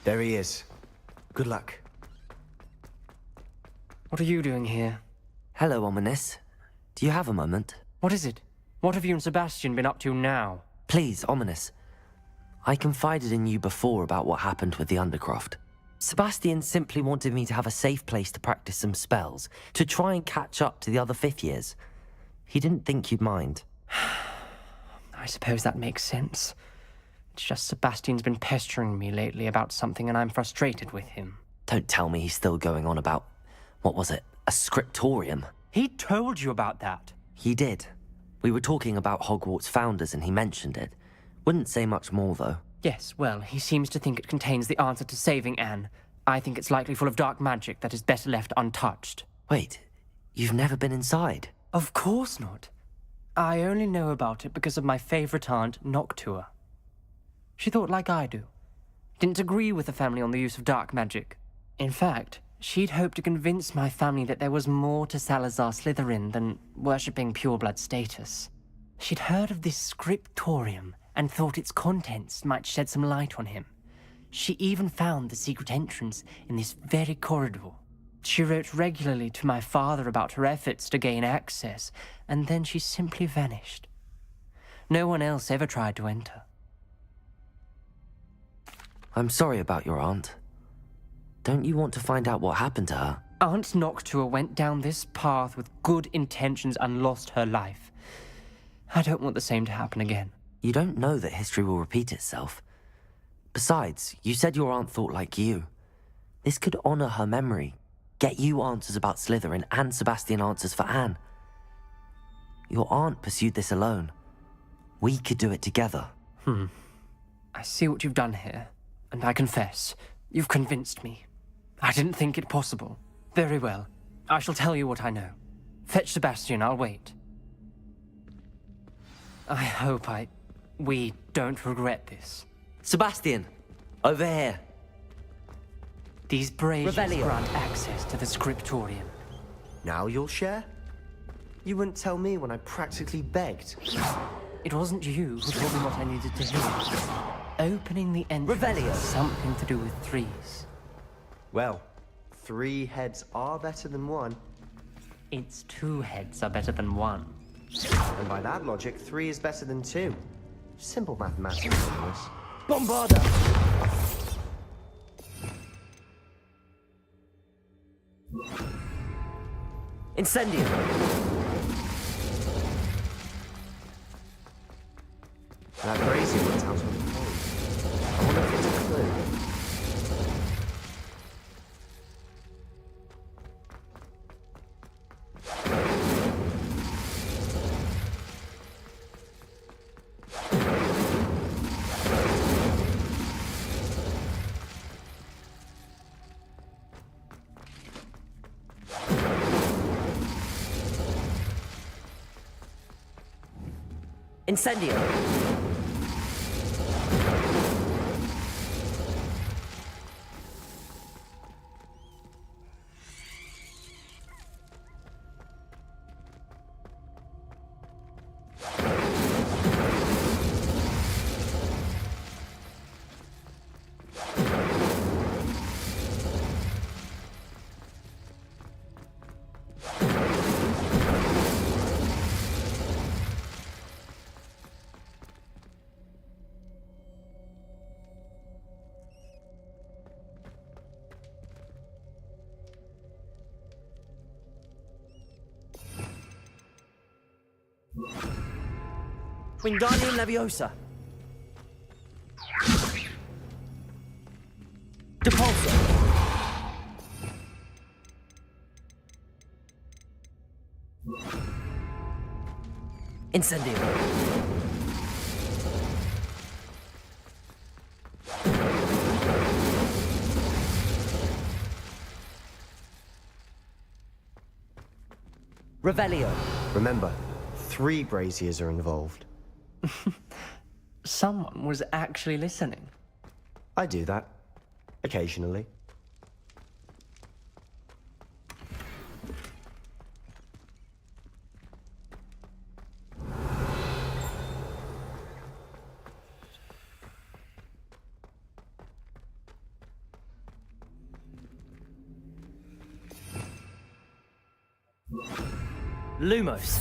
There he is. Good luck. What are you doing here? Hello, Ominous. Do you have a moment? What is it? What have you and Sebastian been up to now? Please, Ominous. I confided in you before about what happened with the Undercroft. Sebastian simply wanted me to have a safe place to practice some spells, to try and catch up to the other fifth years. He didn't think you'd mind. I suppose that makes sense. It's just Sebastian's been pestering me lately about something and I'm frustrated with him. Don't tell me he's still going on about, what was it, a scriptorium? He told you about that. He did. We were talking about Hogwarts founders and he mentioned it. Wouldn't say much more, though. Yes, well, he seems to think it contains the answer to saving Anne. I think it's likely full of dark magic that is better left untouched. Wait, you've never been inside? Of course not. I only know about it because of my favorite aunt, Noctua. She thought like I do. Didn't agree with the family on the use of dark magic. In fact, she'd hoped to convince my family that there was more to Salazar Slytherin than worshipping pureblood status. She'd heard of this scriptorium and thought its contents might shed some light on him. She even found the secret entrance in this very corridor. She wrote regularly to my father about her efforts to gain access, and then she simply vanished. No one else ever tried to enter. I'm sorry about your aunt. Don't you want to find out what happened to her? Aunt Noctua went down this path with good intentions and lost her life. I don't want the same to happen again. You don't know that history will repeat itself. Besides, you said your aunt thought like you. This could honor her memory. Get you answers about Slytherin and Sebastian answers for Anne. Your aunt pursued this alone. We could do it together. I see what you've done here, and I confess, you've convinced me. I didn't think it possible. Very well. I shall tell you what I know. Fetch Sebastian, I'll wait. I hope we don't regret this. Sebastian, over here. These braziers Revelio. grant access to the scriptorium. Now you'll share? You wouldn't tell me when I practically begged. It wasn't you who told me what I needed to hear. Opening the entrance Revelio. has something to do with threes. Well, 3 heads are better than 1. It's 2 heads are better than 1. And by that logic, 3 is better than 2. Simple mathematics, Lewis. Bombarda! Incendio! That brazier went out on the point. I wonder if it's a clue. Incendio! Wingardium Leviosa. Depulso. Incendio. Revelio. Remember, 3 braziers are involved. Someone was actually listening. I do that. Occasionally. Lumos.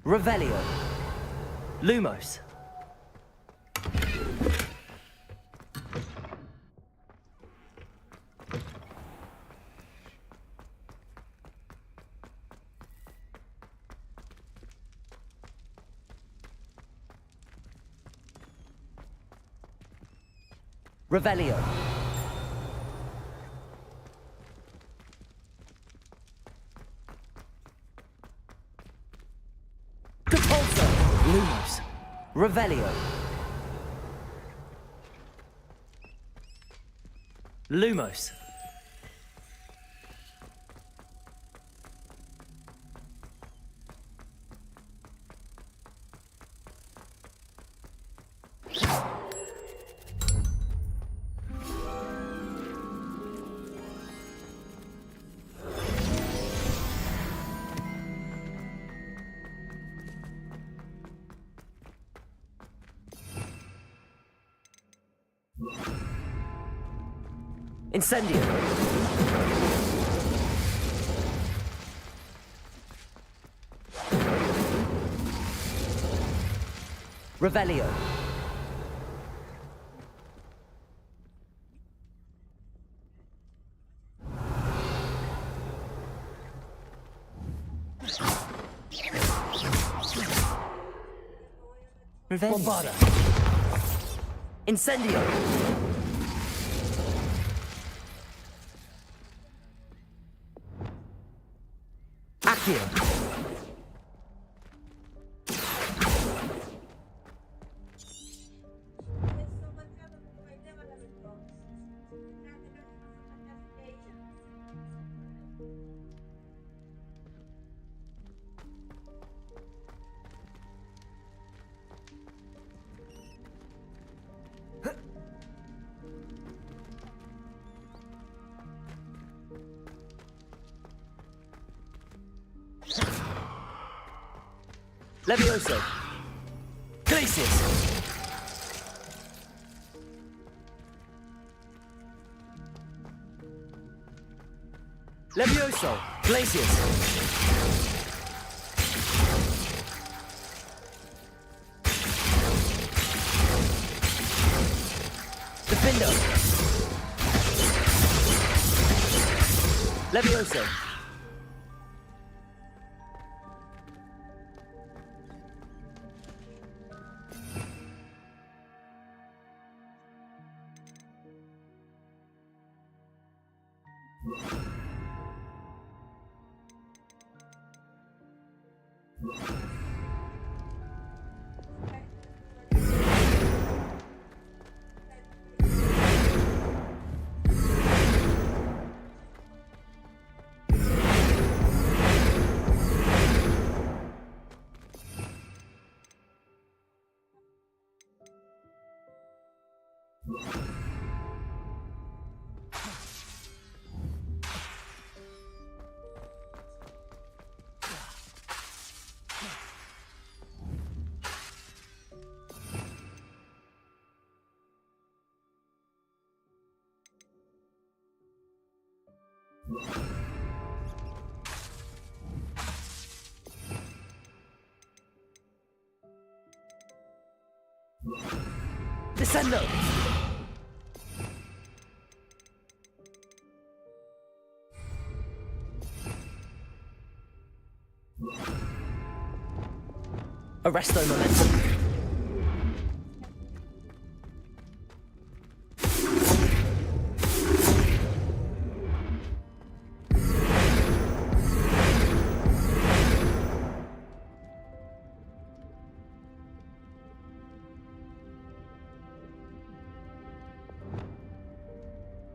Revelio. Lumos. Revelio. Depulso. Lumos. Revelio. Lumos. Incendio. Revelio. Revenge. Incendio. Accio. Levioso. Glacius. Levioso. Glacius. Defendo. Levioso. Descendo. Arresto momentum.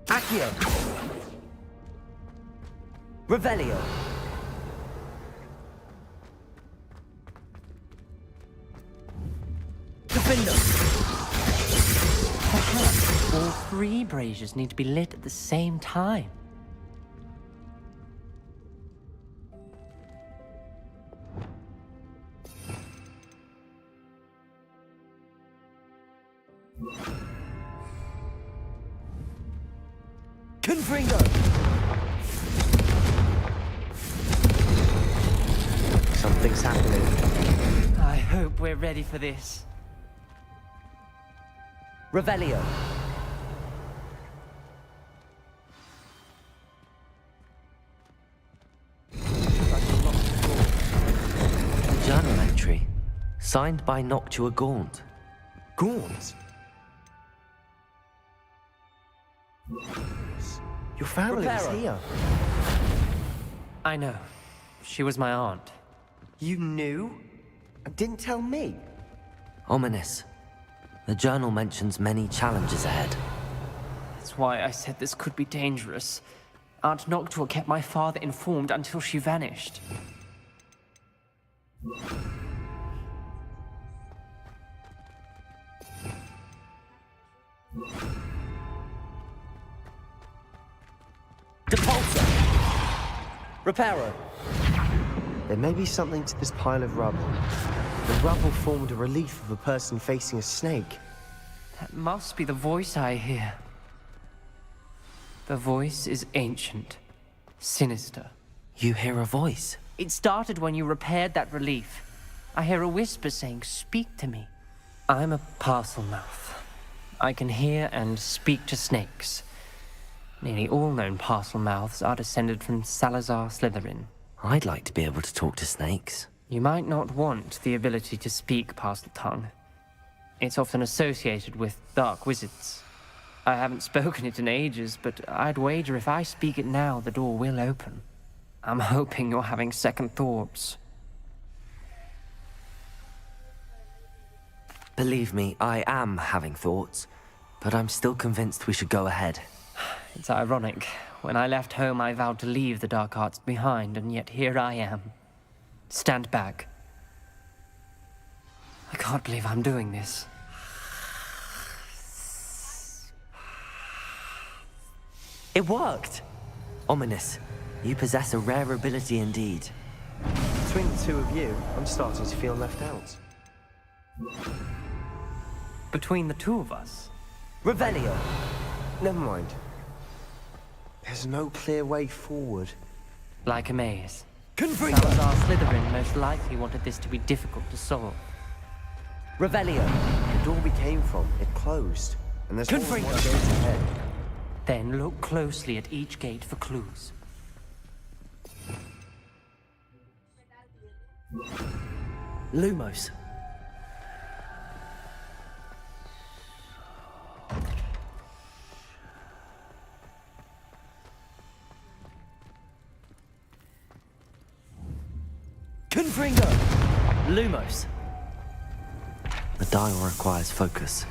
Accio. Revelio. Defendo. Perhaps all three braziers need to be lit at the same time. Confringo. Something's happening. I hope we're ready for this. Revelio. A journal entry, signed by Noctua Gaunt. Gaunt? Your family is here. I know. She was my aunt. You knew? And didn't tell me? Ominous. The journal mentions many challenges ahead. That's why I said this could be dangerous. Aunt Noctua kept my father informed until she vanished. Depulsor! Reparo! There may be something to this pile of rubble. The rubble formed a relief of a person facing a snake. That must be the voice I hear. The voice is ancient, sinister. You hear a voice? It started when you repaired that relief. I hear a whisper saying, "Speak to me." I'm a parcel mouth. I can hear and speak to snakes. Nearly all known parcel mouths are descended from Salazar Slytherin. I'd like to be able to talk to snakes. You might not want the ability to speak parcel tongue. It's often associated with dark wizards. I haven't spoken it in ages, but I'd wager if I speak it now, the door will open. I'm hoping you're having second thoughts. Believe me, I am having thoughts, but I'm still convinced we should go ahead. It's ironic. When I left home, I vowed to leave the dark arts behind, and yet here I am. Stand back. I can't believe I'm doing this. It worked! Ominous. You possess a rare ability indeed. Between the two of you, I'm starting to feel left out. Between the two of us? Revelio! Never mind. There's no clear way forward. Like a maze. Confringo! Salazar Slytherin most likely wanted this to be difficult to solve. Revelio! The door we came from, it closed. And there's only Confringo! one gate ahead. Then look closely at each gate for clues. Lumos. Confringo! Lumos. The dial requires focus.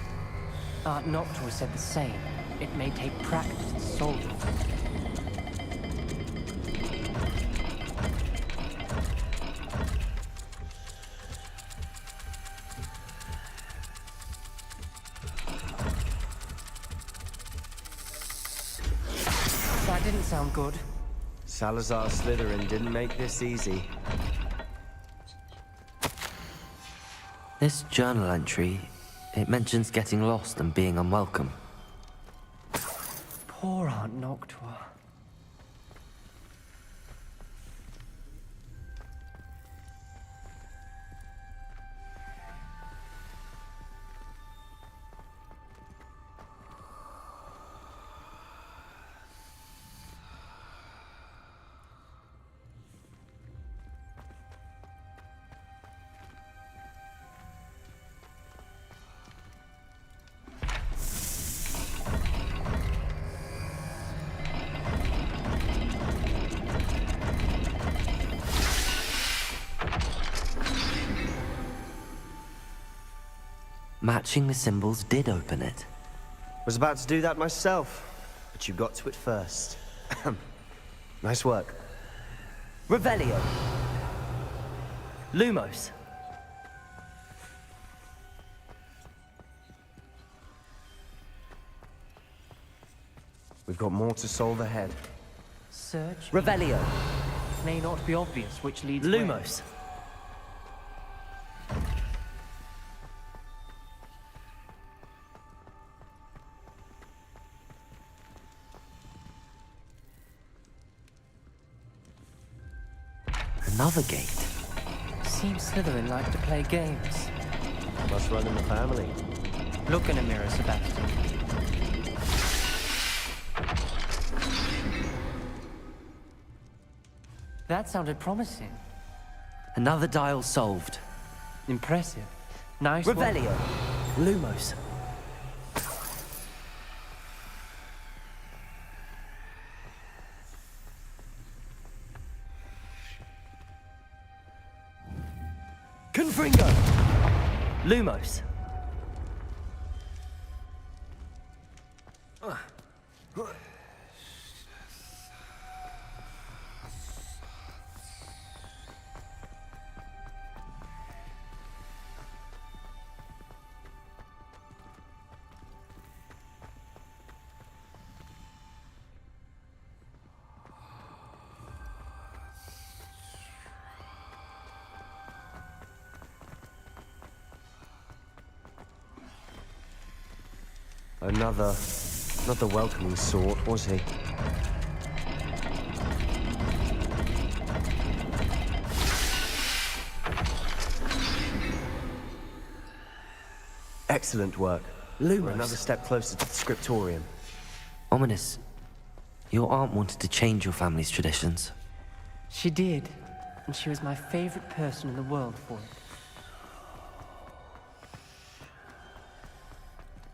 Art Noctua said the same. It may take practice to solve it. That didn't sound good. Salazar Slytherin didn't make this easy. This journal entry, it mentions getting lost and being unwelcome. Poor Aunt Noctua. Matching the symbols did open it. Was about to do that myself, but you got to it first. Nice work. Revelio. Lumos. We've got more to solve ahead. Search. Revelio. May not be obvious which leads Lumos. Another gate. Seems Slytherin like to play games. Must run in the family. Look in a mirror, Sebastian. That sounded promising. Another dial solved. Impressive. Nice work. Revelio. Lumos. Confringo. Lumos. Another, not the welcoming sort, was he? Excellent work. We're another step closer to the scriptorium. Ominous, your aunt wanted to change your family's traditions. She did, and she was my favorite person in the world for it.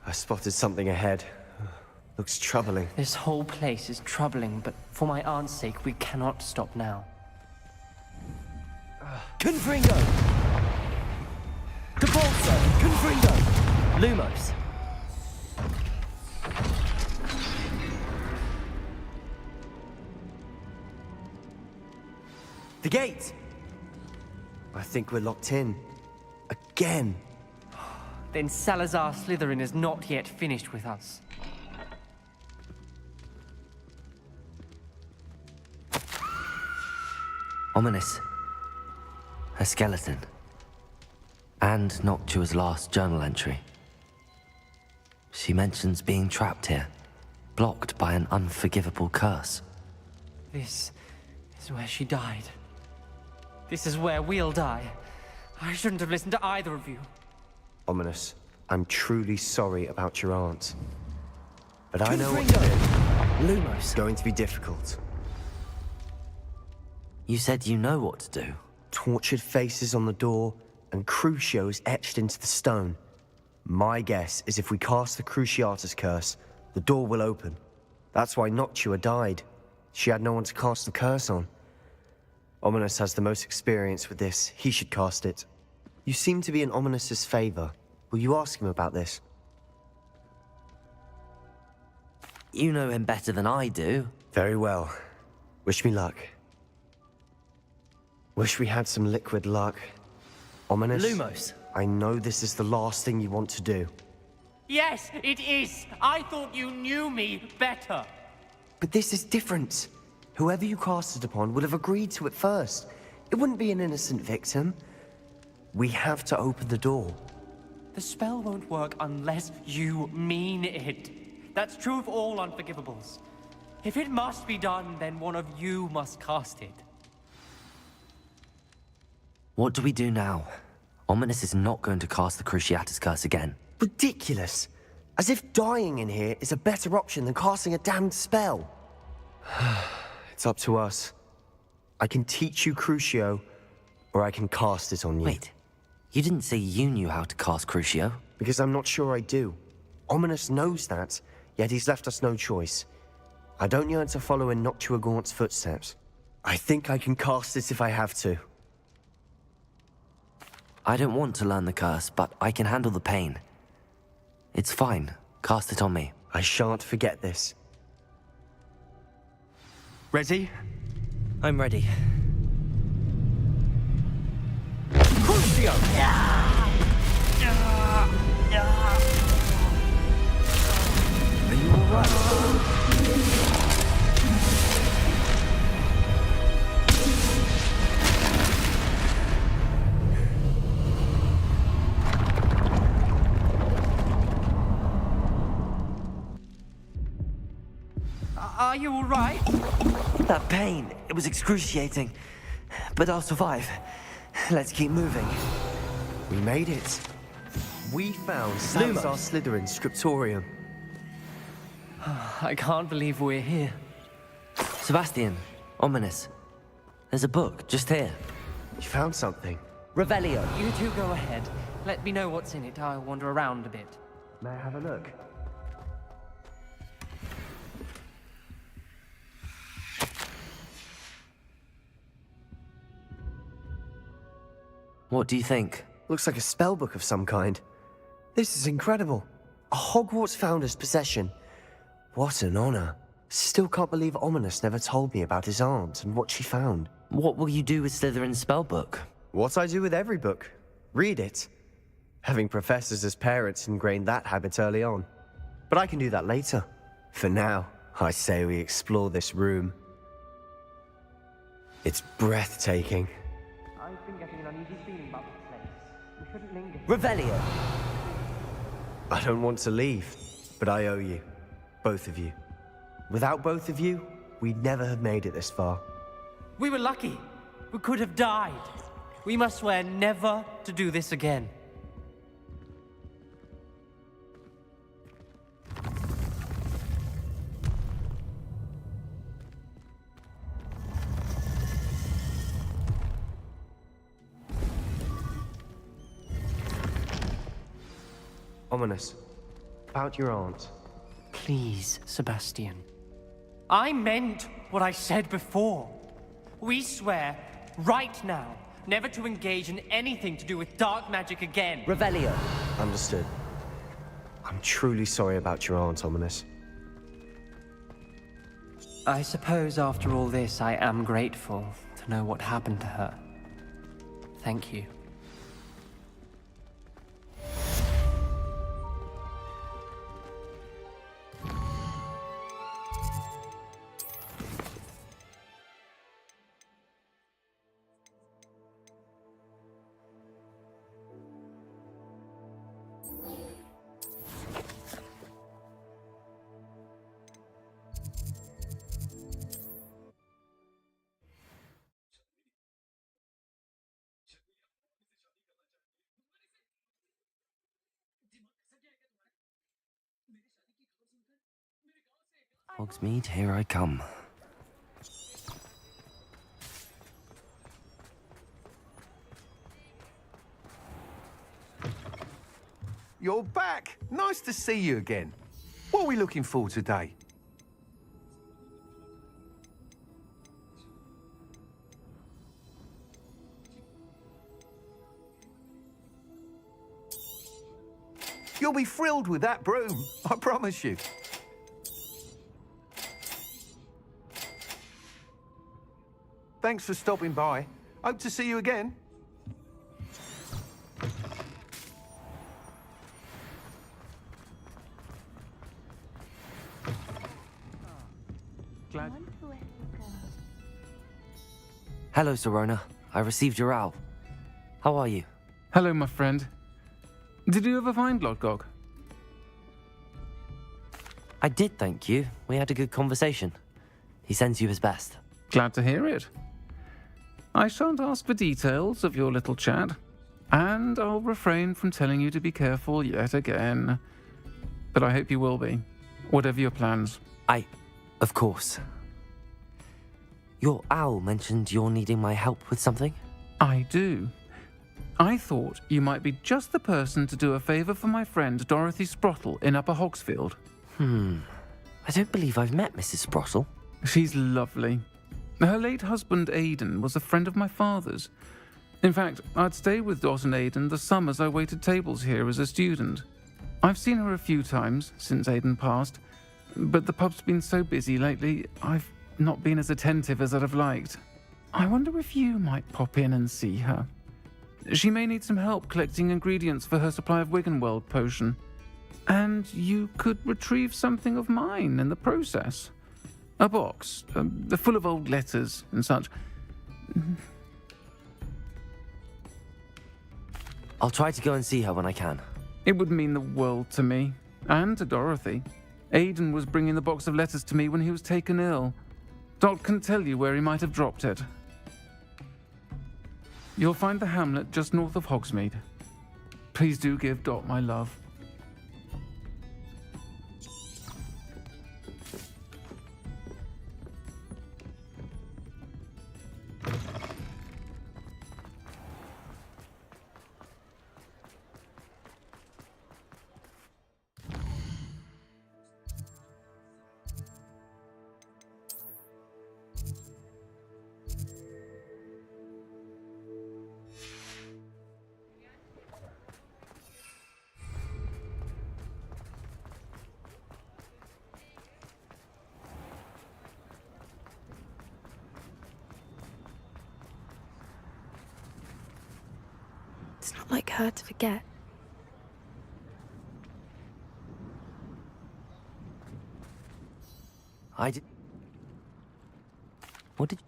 I spotted something ahead. Looks troubling. This whole place is troubling, but for my aunt's sake, we cannot stop now. Confringo! Depulso! Confringo! Lumos! The gate! I think we're locked in. Again. Then Salazar Slytherin is not yet finished with us. Ominous. A skeleton. And Noctua's last journal entry. She mentions being trapped here, blocked by an unforgivable curse. This is where she died. This is where we'll die. I shouldn't have listened to either of you. Ominous, I'm truly sorry about your aunt. But I know Lumos. It's going to be difficult. You said you know what to do. Tortured faces on the door, and Crucios etched into the stone. My guess is if we cast the Cruciatus curse, the door will open. That's why Noctua died. She had no one to cast the curse on. Ominous has the most experience with this. He should cast it. You seem to be in Ominous's favor. Will you ask him about this? You know him better than I do. Very well. Wish me luck. Wish we had some liquid luck. Ominous? Lumos. I know this is the last thing you want to do. Yes, it is. I thought you knew me better. But this is different. Whoever you cast it upon would have agreed to it first. It wouldn't be an innocent victim. We have to open the door. The spell won't work unless you mean it. That's true of all unforgivables. If it must be done, then one of you must cast it. What do we do now? Ominous is not going to cast the Cruciatus curse again. Ridiculous. As if dying in here is a better option than casting a damned spell. It's up to us. I can teach you Crucio, or I can cast it on you. Wait, you didn't say you knew how to cast Crucio? Because I'm not sure I do. Ominous knows that, yet he's left us no choice. I don't yearn to follow in Noctua Gaunt's footsteps. I think I can cast it if I have to. I don't want to learn the curse, but I can handle the pain. It's fine. Cast it on me. I shan't forget this. Ready? I'm ready. Crucio! Are you alright? Are you all right? That pain, it was excruciating. But I'll survive. Let's keep moving. We made it. We found Salazar Slytherin's scriptorium. I can't believe we're here. Sebastian, Ominous. There's a book just here. You found something. Revelio. You two go ahead. Let me know what's in it. I'll wander around a bit. May I have a look? What do you think? Looks like a spellbook of some kind. This is incredible. A Hogwarts founder's possession. What an honor. Still can't believe Ominous never told me about his aunt and what she found. What will you do with Slytherin's spellbook? What I do with every book. Read it. Having professors as parents ingrained that habit early on. But I can do that later. For now, I say we explore this room. It's breathtaking. I've been getting an uneasy feeling about this place. We shouldn't linger. Revelio. I don't want to leave, but I owe you. Both of you. Without both of you, we'd never have made it this far. We were lucky. We could have died. We must swear never to do this again. Ominous. About your aunt. Please, Sebastian. I meant what I said before. We swear, right now, never to engage in anything to do with dark magic again. Revelio. Understood. I'm truly sorry about your aunt, Ominous. I suppose after all this, I am grateful to know what happened to her. Thank you. Hogsmeade, here I come. You're back! Nice to see you again. What are we looking for today? You'll be thrilled with that broom, I promise you. Thanks for stopping by. Hope to see you again. Glad. Hello, Serona. I received your owl. How are you? Hello, my friend. Did you ever find Lodgok? I did, thank you. We had a good conversation. He sends you his best. Glad to hear it. I shan't ask for details of your little chat, and I'll refrain from telling you to be careful yet again. But I hope you will be, whatever your plans. Of course. Your owl mentioned you're needing my help with something? I do. I thought you might be just the person to do a favour for my friend Dorothy Sprottle in Upper Hogsfield. I don't believe I've met Mrs. Sprottle. She's lovely. Her late husband Aidan was a friend of my father's. In fact, I'd stay with Dot and Aidan the summers I waited tables here as a student. I've seen her a few times since Aidan passed, but the pub's been so busy lately, I've not been as attentive as I'd have liked. I wonder if you might pop in and see her. She may need some help collecting ingredients for her supply of Wiggenweld potion. And you could retrieve something of mine in the process. A box, full of old letters and such. I'll try to go and see her when I can. It would mean the world to me, and to Dorothy. Aidan was bringing the box of letters to me when he was taken ill. Dot can tell you where he might have dropped it. You'll find the hamlet just north of Hogsmeade. Please do give Dot my love. It's not like her to forget. I did... What did...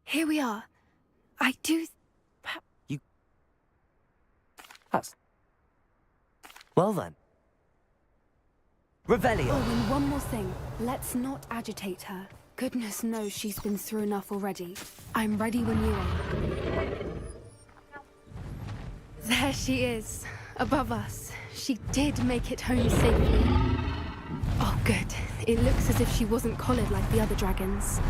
Here we are. I do... You... That's... Well then. Revelio! Oh, and one more thing. Let's not agitate her. Goodness knows she's been through enough already. I'm ready when you are. There she is, above us. She did make it home safely. Oh, good. It looks as if she wasn't collared like the other dragons.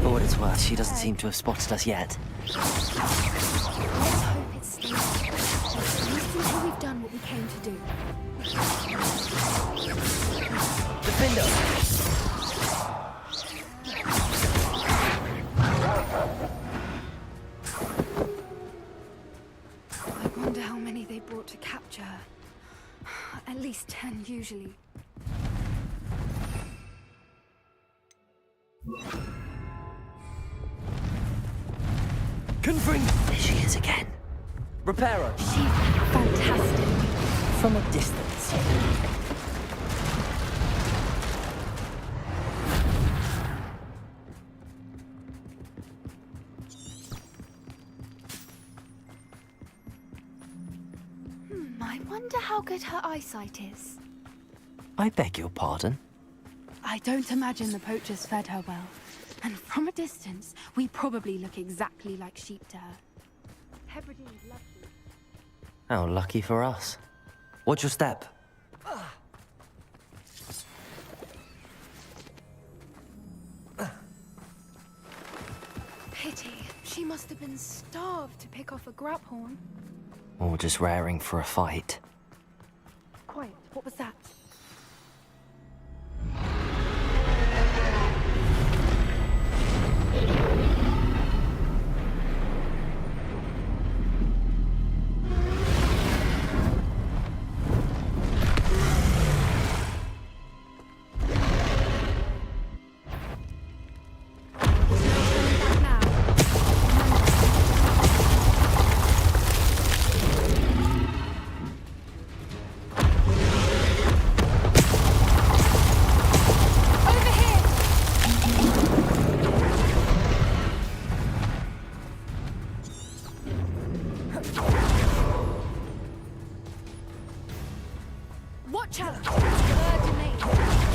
For what it's worth, she doesn't seem to have spotted us yet. Let's hope it stays. At least until we've done what we came to do. Defender! I wonder how many they brought to capture her. At least 10 usually. Confring! There she is again. Reparo! She's fantastic. From a distance. I wonder how good her eyesight is. I beg your pardon? I don't imagine the poachers fed her well. And from a distance, we probably look exactly like sheep to her. Hebridean's lucky. How lucky for us. Watch your step. Pity. She must have been starved to pick off a grabhorn. Or just raring for a fight. Quiet. What was that? Watch out! Bird domain.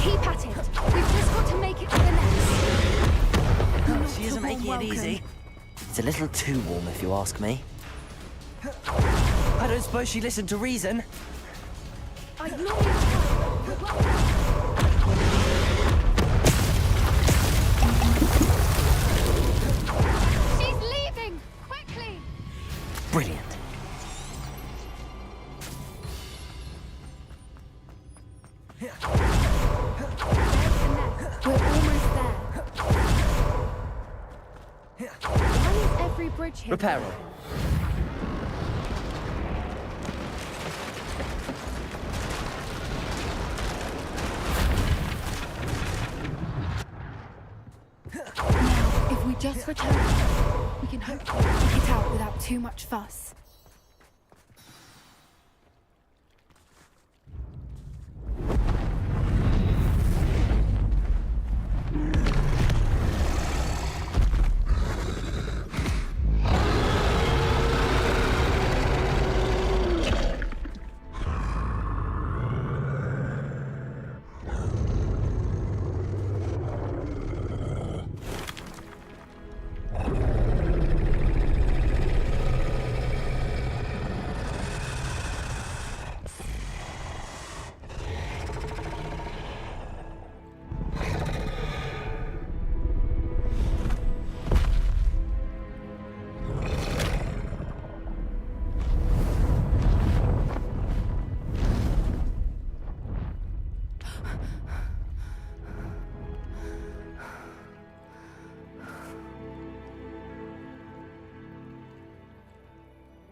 Keep at it. We've just got to make it to the nest. She isn't making it easy. It's a little too warm, if you ask me. I don't suppose she listened to reason. I know she's leaving! Quickly! Brilliant. We're almost there. Why is every bridge here? Reparo. Now, if we just return, we can hopefully pick it out without too much fuss.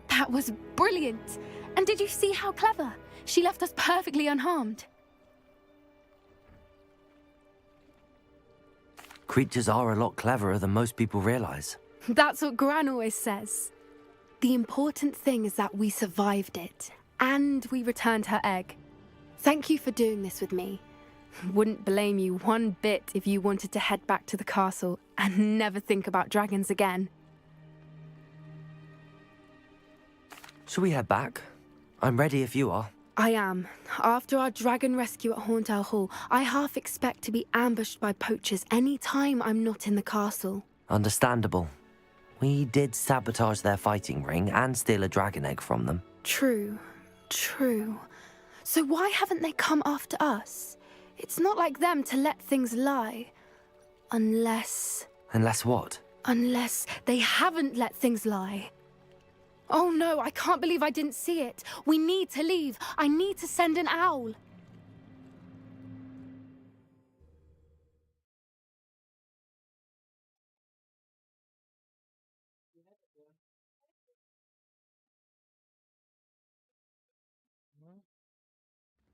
That was brilliant! And did you see how clever? She left us perfectly unharmed. Creatures are a lot cleverer than most people realize. That's what Gran always says. The important thing is that we survived it, and we returned her egg. Thank you for doing this with me. Wouldn't blame you one bit if you wanted to head back to the castle and never think about dragons again. Shall we head back? I'm ready if you are. I am. After our dragon rescue at Horntail Hall, I half expect to be ambushed by poachers any time I'm not in the castle. Understandable. We did sabotage their fighting ring and steal a dragon egg from them. True. So why haven't they come after us? It's not like them to let things lie. Unless what? Unless they haven't let things lie. Oh no, I can't believe I didn't see it. We need to leave. I need to send an owl.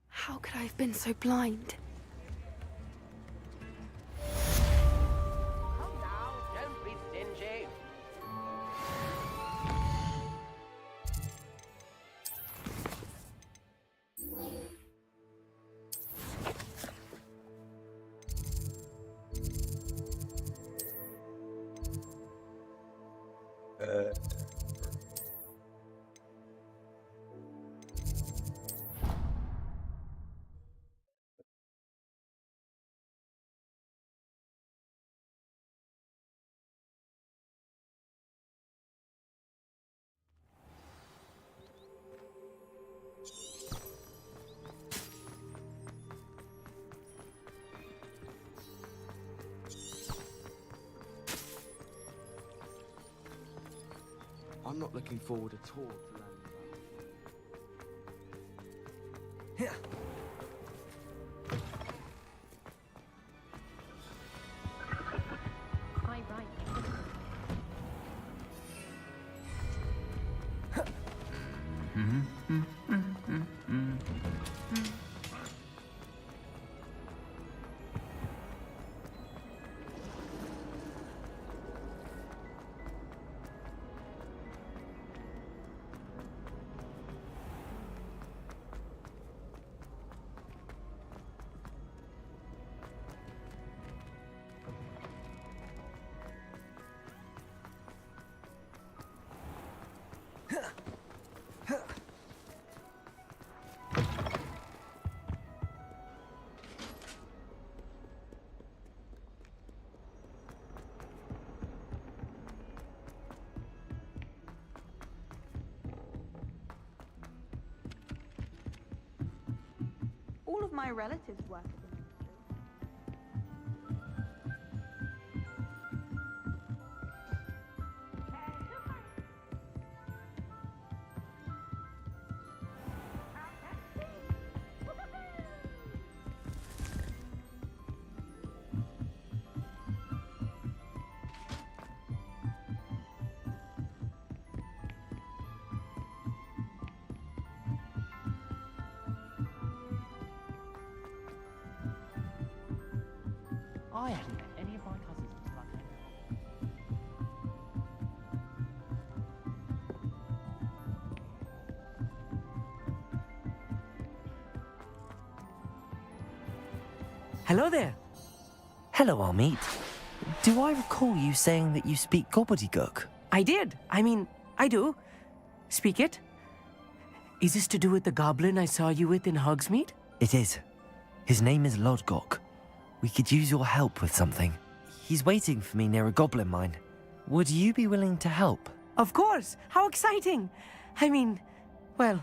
How could I have been so blind? Don't be stingy. I'm not looking forward at all to learning. Quite right. All of my relatives work at the ministry. I hadn't met any of my cousins until I came out. Hello there. Hello, Amit. Do I recall you saying that you speak gobbledygook? I did. I do. Speak it. Is this to do with the goblin I saw you with in Hogsmeade? It is. His name is Lodgok. We could use your help with something. He's waiting for me near a goblin mine. Would you be willing to help? Of course. How exciting. Well,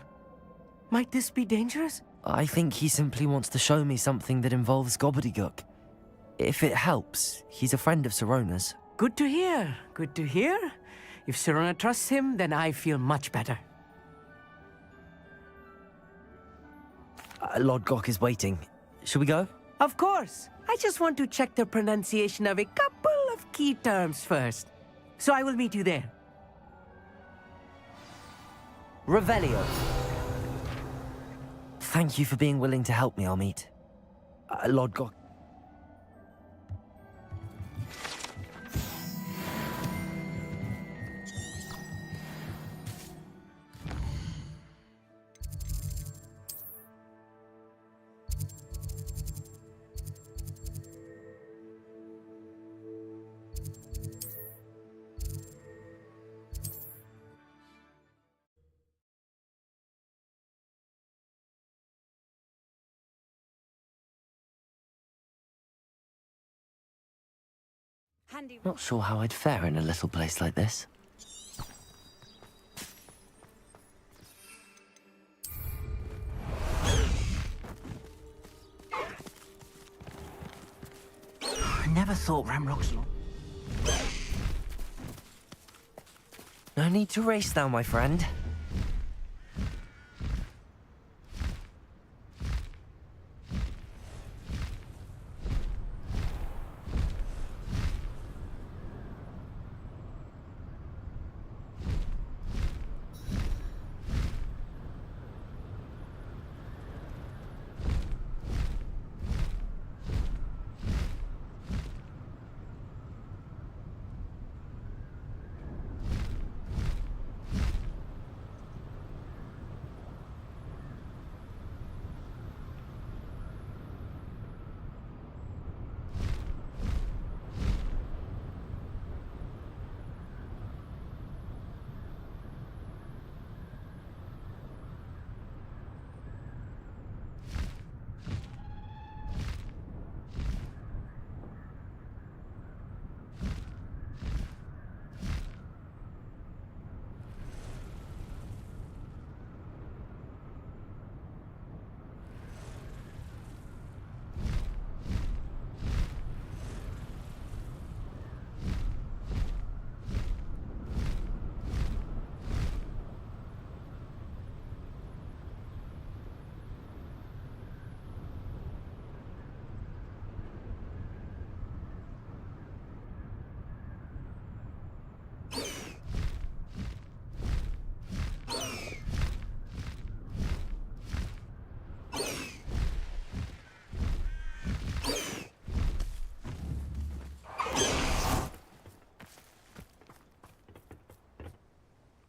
might this be dangerous? I think he simply wants to show me something that involves gobbledygook. If it helps, he's a friend of Sirona's. Good to hear. Good to hear. If Sirona trusts him, then I feel much better. Lodgok is waiting. Shall we go? Of course. I just want to check the pronunciation of a couple of key terms first. So I will meet you there. Revelio. Thank you for being willing to help me, Amit. Lodgok. Not sure how I'd fare in a little place like this. I never thought Ramrock's long. No need to race now, my friend.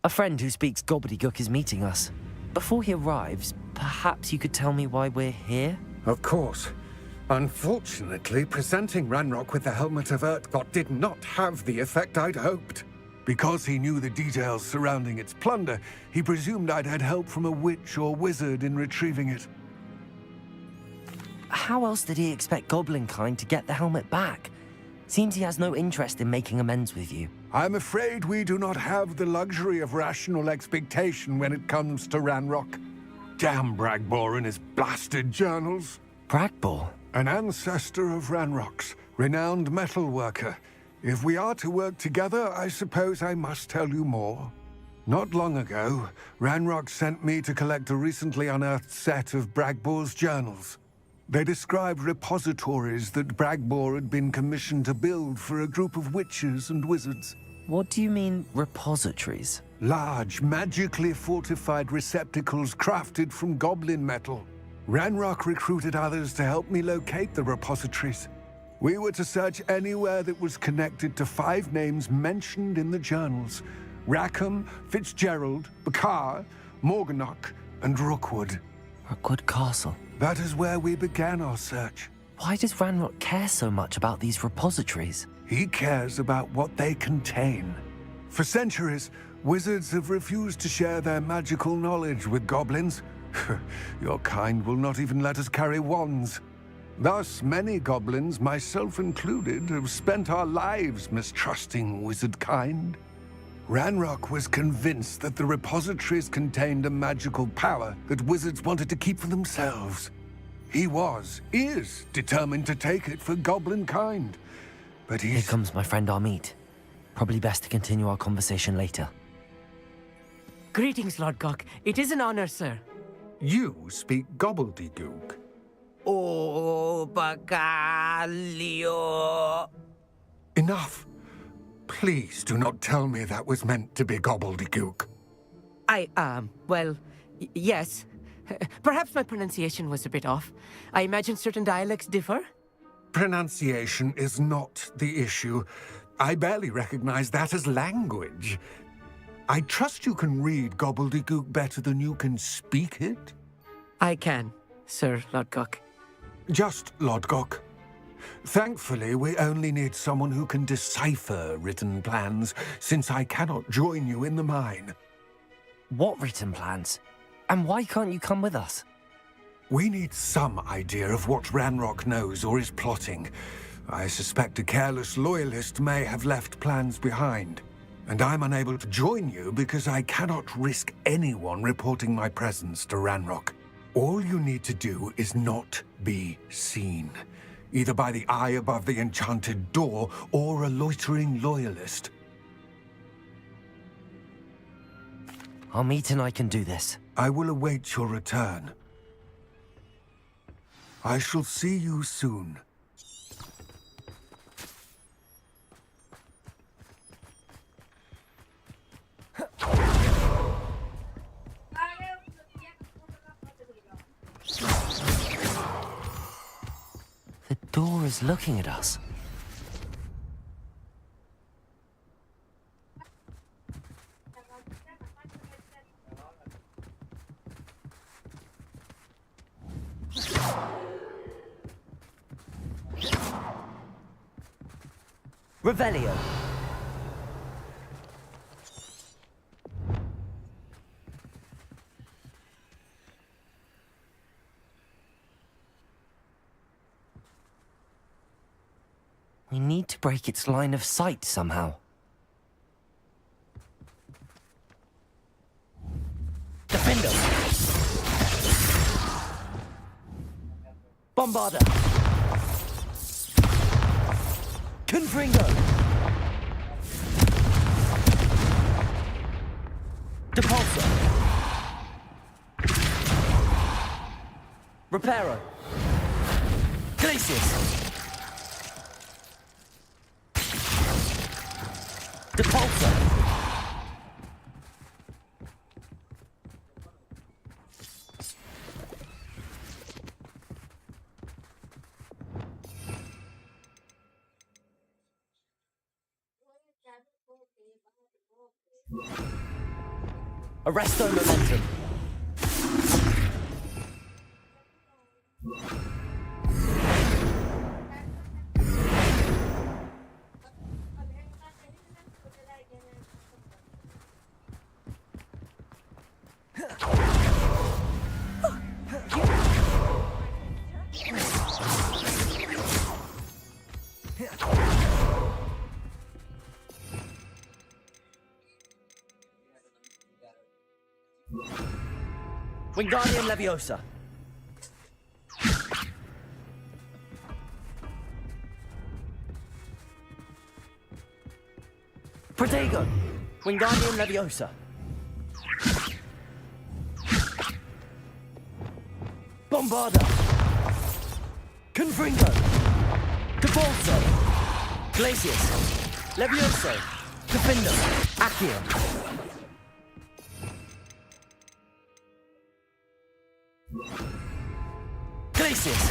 A friend who speaks gobbledygook is meeting us. Before he arrives, perhaps you could tell me why we're here? Of course. Unfortunately, presenting Ranrock with the Helmet of Urtkot did not have the effect I'd hoped. Because he knew the details surrounding its plunder, he presumed I'd had help from a witch or wizard in retrieving it. How else did he expect Goblinkind to get the helmet back? Seems he has no interest in making amends with you. I'm afraid we do not have the luxury of rational expectation when it comes to Ranrock. Damn Bragbor and his blasted journals. Bragbor? An ancestor of Ranrock's, renowned metalworker. If we are to work together, I suppose I must tell you more. Not long ago, Ranrock sent me to collect a recently unearthed set of Bragbor's journals. They described repositories that Bragbor had been commissioned to build for a group of witches and wizards. What do you mean, repositories? Large, magically fortified receptacles crafted from goblin metal. Ranrock recruited others to help me locate the repositories. We were to search anywhere that was connected to 5 names mentioned in the journals: Rackham, Fitzgerald, Bakar, Morganach, and Rookwood. Rookwood Castle. That is where we began our search. Why does Ranrock care so much about these repositories? He cares about what they contain. For centuries, wizards have refused to share their magical knowledge with goblins. Your kind will not even let us carry wands. Thus, many goblins, myself included, have spent our lives mistrusting wizard kind. Ranrock was convinced that the repositories contained a magical power that wizards wanted to keep for themselves. He is determined to take it for goblin kind. But Here comes my friend Amit. Probably best to continue our conversation later. Greetings, Lord Gok. It is an honor, sir. You speak gobbledygook. Oh, Bagalio. Enough. Please do not tell me that was meant to be gobbledygook. Well, yes. Perhaps my pronunciation was a bit off. I imagine certain dialects differ. Pronunciation is not the issue. I barely recognize that as language. I trust you can read gobbledygook better than you can speak it? I can, Sir Lodgok. Just Lodgok. Thankfully, we only need someone who can decipher written plans, since I cannot join you in the mine. What written plans? And why can't you come with us? We need some idea of what Ranrock knows or is plotting. I suspect a careless loyalist may have left plans behind, and I'm unable to join you because I cannot risk anyone reporting my presence to Ranrock. All you need to do is not be seen, either by the eye above the enchanted door or a loitering loyalist. Our meet and I can do this. I will await your return. I shall see you soon. The door is looking at us. Revelio. We need to break its line of sight somehow. Defendo! Bombarda! Confringo! Depulso! Reparo! Glacius! Depulso! Arresto momentum. Wingardium Leviosa. Protego. Wingardium Leviosa. Bombarda. Confringo. Depulso. Glacius. Levioso. Defendo. Accio. Glacius!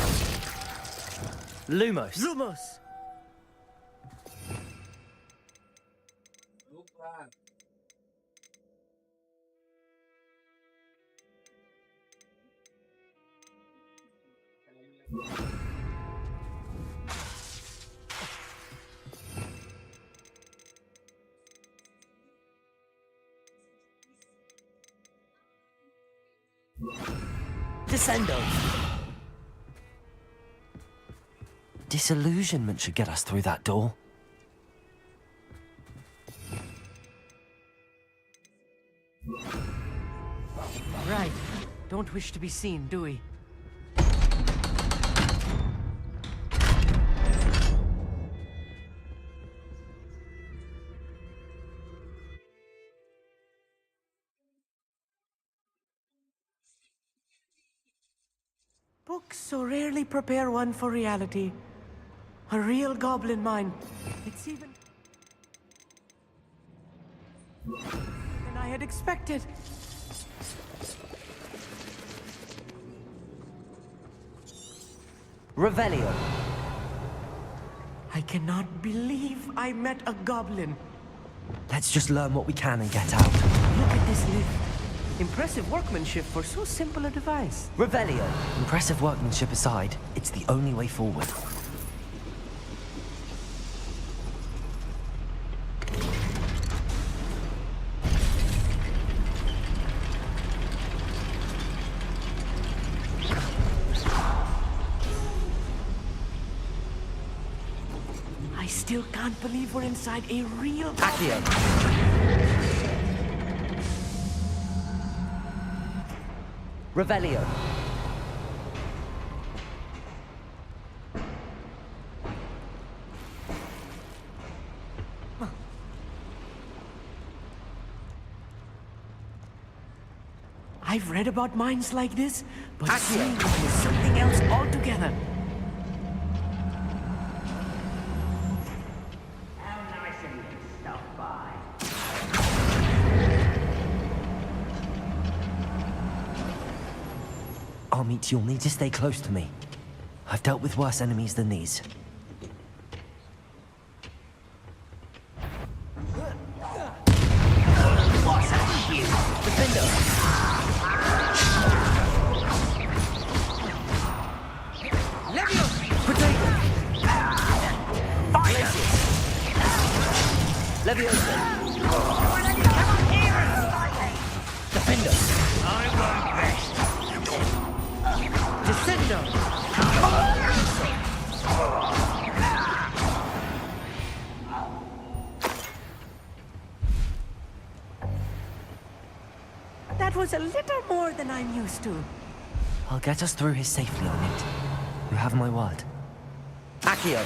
Lumos! Lumos! Descendo! Disillusionment should get us through that door. Right. Don't wish to be seen, do we? Books so rarely prepare one for reality. A real goblin mind. It's even than I had expected. Revelio. I cannot believe I met a goblin. Let's just learn what we can and get out. Look at this lift. Impressive workmanship for so simple a device. Revelio. Impressive workmanship aside, it's the only way forward. still can't believe we're inside a real... Accio. Revelio. I've read about mines like this, but seeing it is something else altogether. How nice of you to stop by. Armit, you'll need to stay close to me. I've dealt with worse enemies than these. What's up with you? Defender! Leviosa! Defender! I won't rest. Descendo! That was a little more than I'm used to. I'll get us through his safely on it. You have my word. Accio!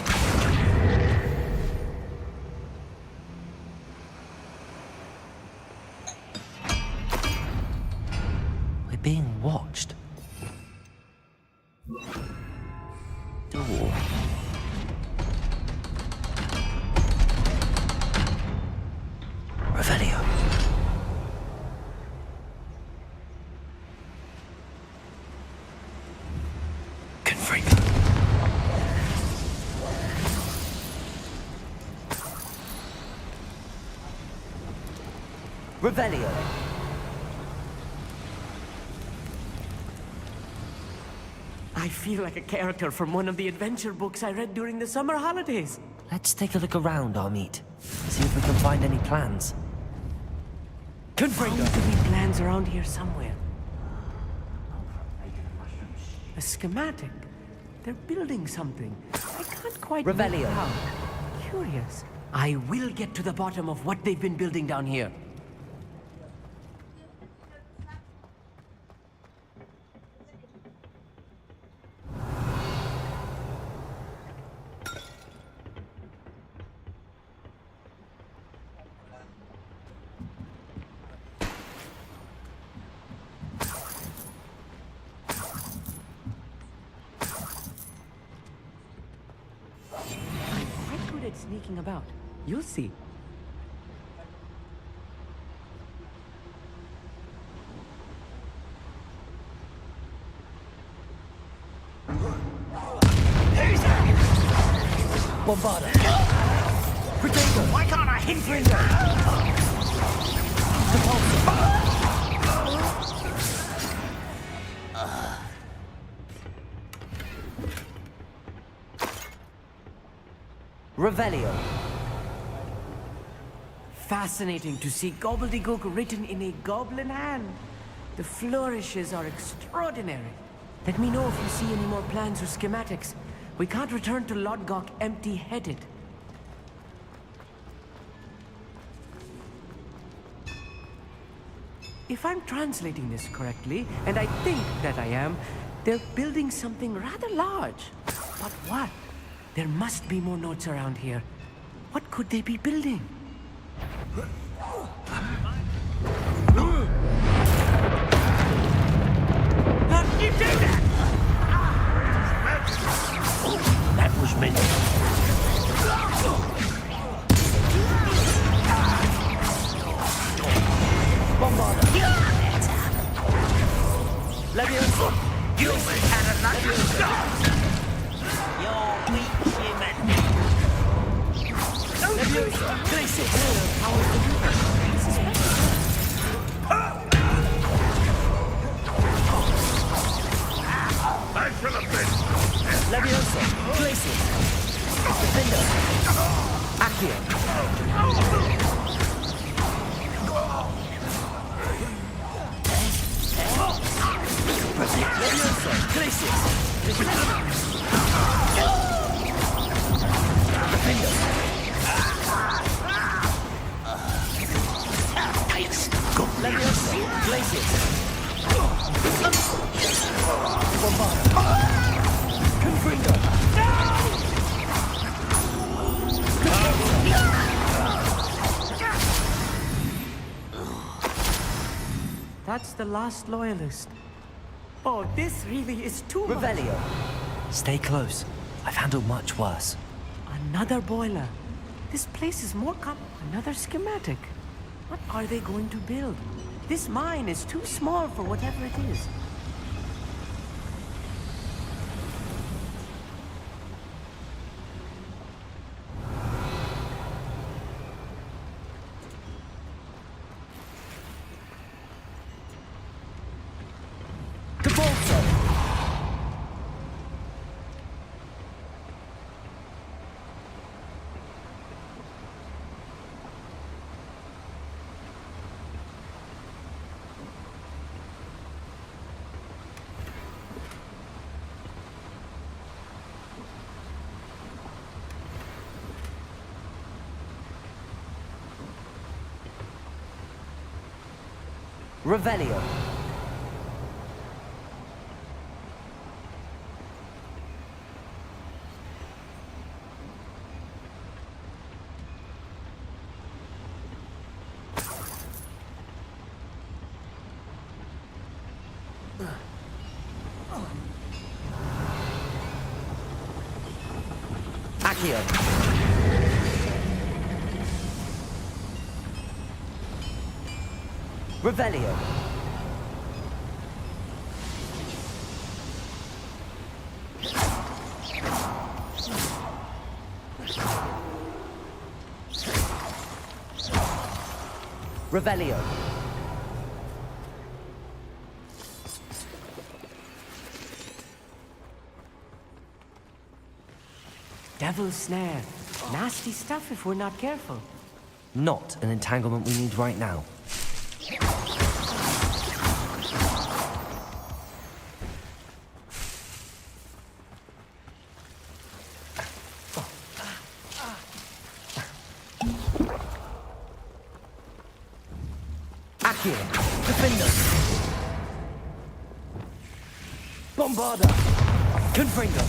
Being watched. Door. Revelio. Confringo. Revelio. I feel like a character from one of the adventure books I read during the summer holidays. Let's take a look around, Armit. See if we can find any plans. Confringo. Bound to be plans around here somewhere. A schematic. They're building something. I can't quite make Revelio. it out. Curious. I will get to the bottom of what they've been building down here. Sneaking about. You'll see. Bombarda. Protego. Why can't I hit you? Revelio. Fascinating to see gobbledygook written in a goblin hand. The flourishes are extraordinary. Let me know if you see any more plans or schematics. We can't return to Lodgok empty-headed. If I'm translating this correctly, and I think that I am, they're building something rather large. But what? There must be more notes around here. What could they be building? How did you do that? That was meant. Bombarda. Leviosa. You had enough stop. You're weak human. Leviosa. Gracie. I shall have been. Leviosa. Glacius. Defender. Glacius! Confringo! That's the last loyalist. Oh, this really is too much. Revelio! Stay close. I've handled much worse. Another boiler. This place is more another schematic. What are they going to build? This mine is too small for whatever it is. Revelio. Accio. Revelio. Revelio. Devil's snare. Nasty stuff if we're not careful. Not an entanglement we need right now. Accio. Defender. Bombarda. Confringo.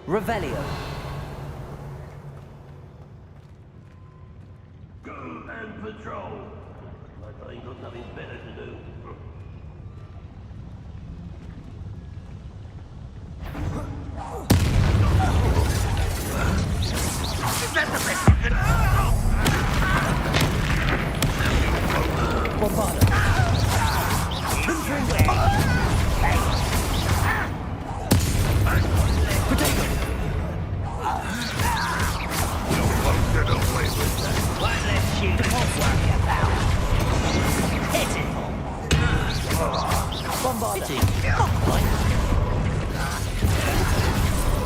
Revelio. Go and patrol. Like I ain't got nothing better to do. Is that the best you can do? Bombarda. Potato. Get away with that. What left you to worry about? Hit it. Bombarda.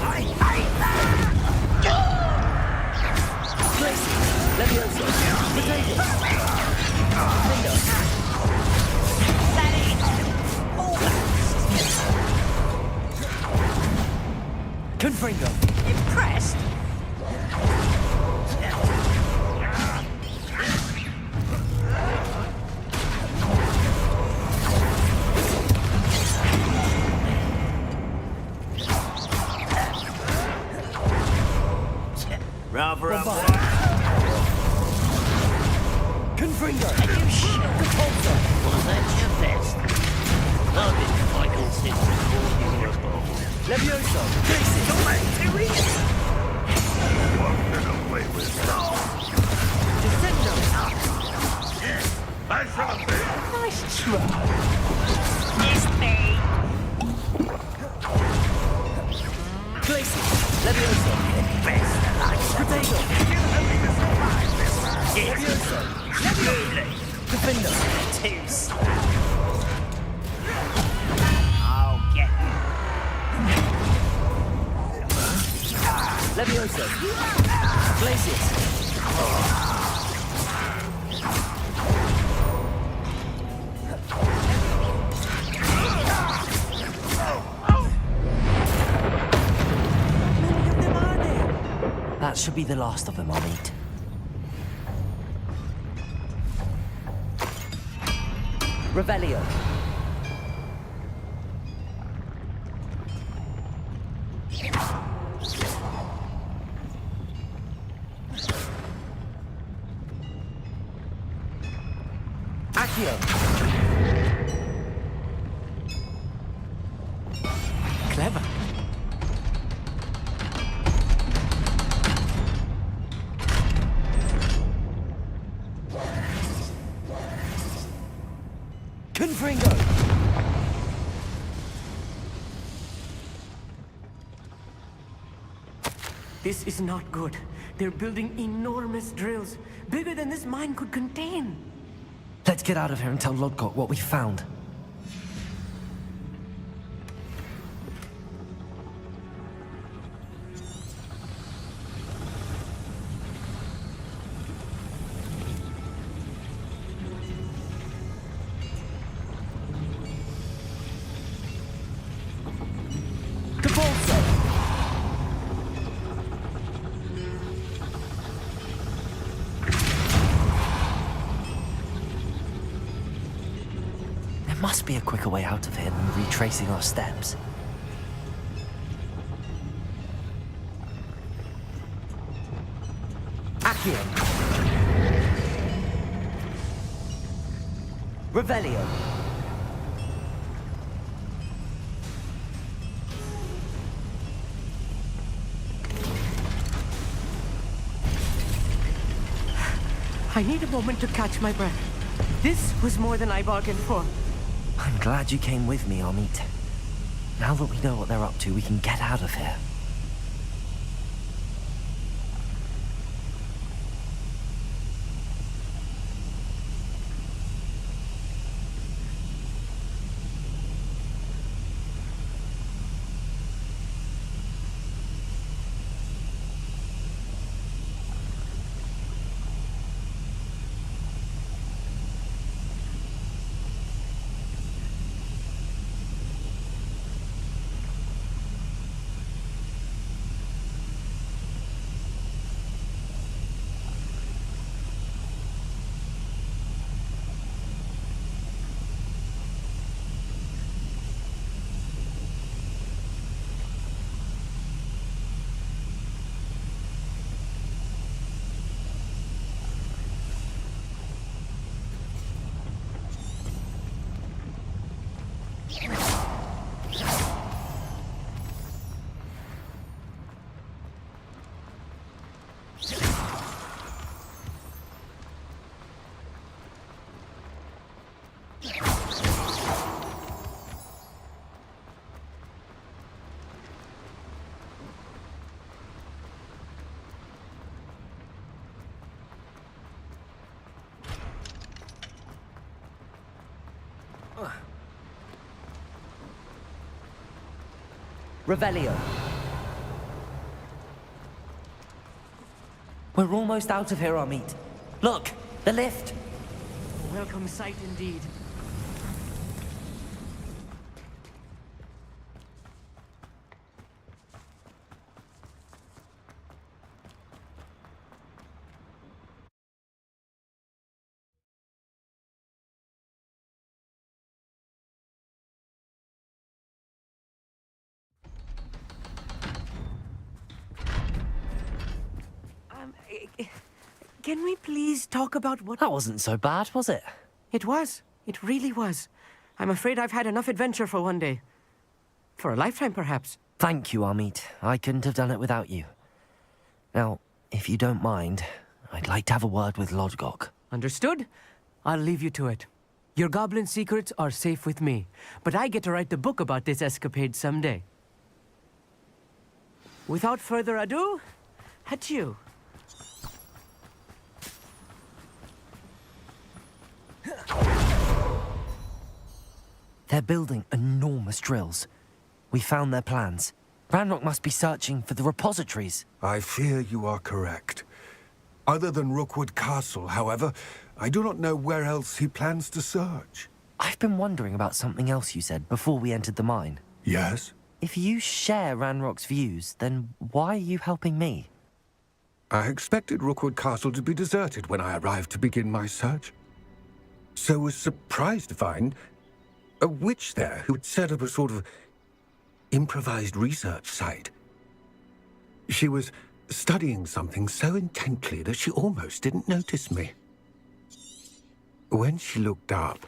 I hate that. Tracy. Levioso. Potato. Confringo. Impressed? Rather up. Confringo. Are you sure? Was that your best? I've been fighting since before you were born. Levioso. Tracy. Don't make it too easy. Won't get away with that. Defender. That's right. Nice try. It's me. Tracy. Levioso. Best alive. Potato. You help me to survive this one. Levioso. Absolutely. Defender. Too slow. I'll get you. Levioso. Glacius. That should be the last of them, Amit. Revelio. Accio. Clever. Confringo. This is not good. They're building enormous drills, bigger than this mine could contain. Let's get out of here and tell Lodgok what we found. There must be a quicker way out of here than retracing our steps. Accio. Revelio. I need a moment to catch my breath. This was more than I bargained for. I'm glad you came with me, Amit. Now that we know what they're up to, we can get out of here. Revelio. We're almost out of here, Amit. Look, the lift. A welcome sight indeed. Can we please talk about what... That wasn't so bad, was it? It was. It really was. I'm afraid I've had enough adventure for one day. For a lifetime, perhaps. Thank you, Amit. I couldn't have done it without you. Now, if you don't mind, I'd like to have a word with Lodgok. Understood? I'll leave you to it. Your goblin secrets are safe with me, but I get to write the book about this escapade someday. Without further ado, adieu. They're building enormous drills. We found their plans. Ranrock must be searching for the repositories. I fear you are correct. Other than Rookwood Castle, however, I do not know where else he plans to search. I've been wondering about something else you said before we entered the mine. Yes? If you share Ranrock's views, then why are you helping me? I expected Rookwood Castle to be deserted when I arrived to begin my search. So was surprised to find a witch there who had set up a sort of improvised research site. She was studying something so intently that she almost didn't notice me. When she looked up,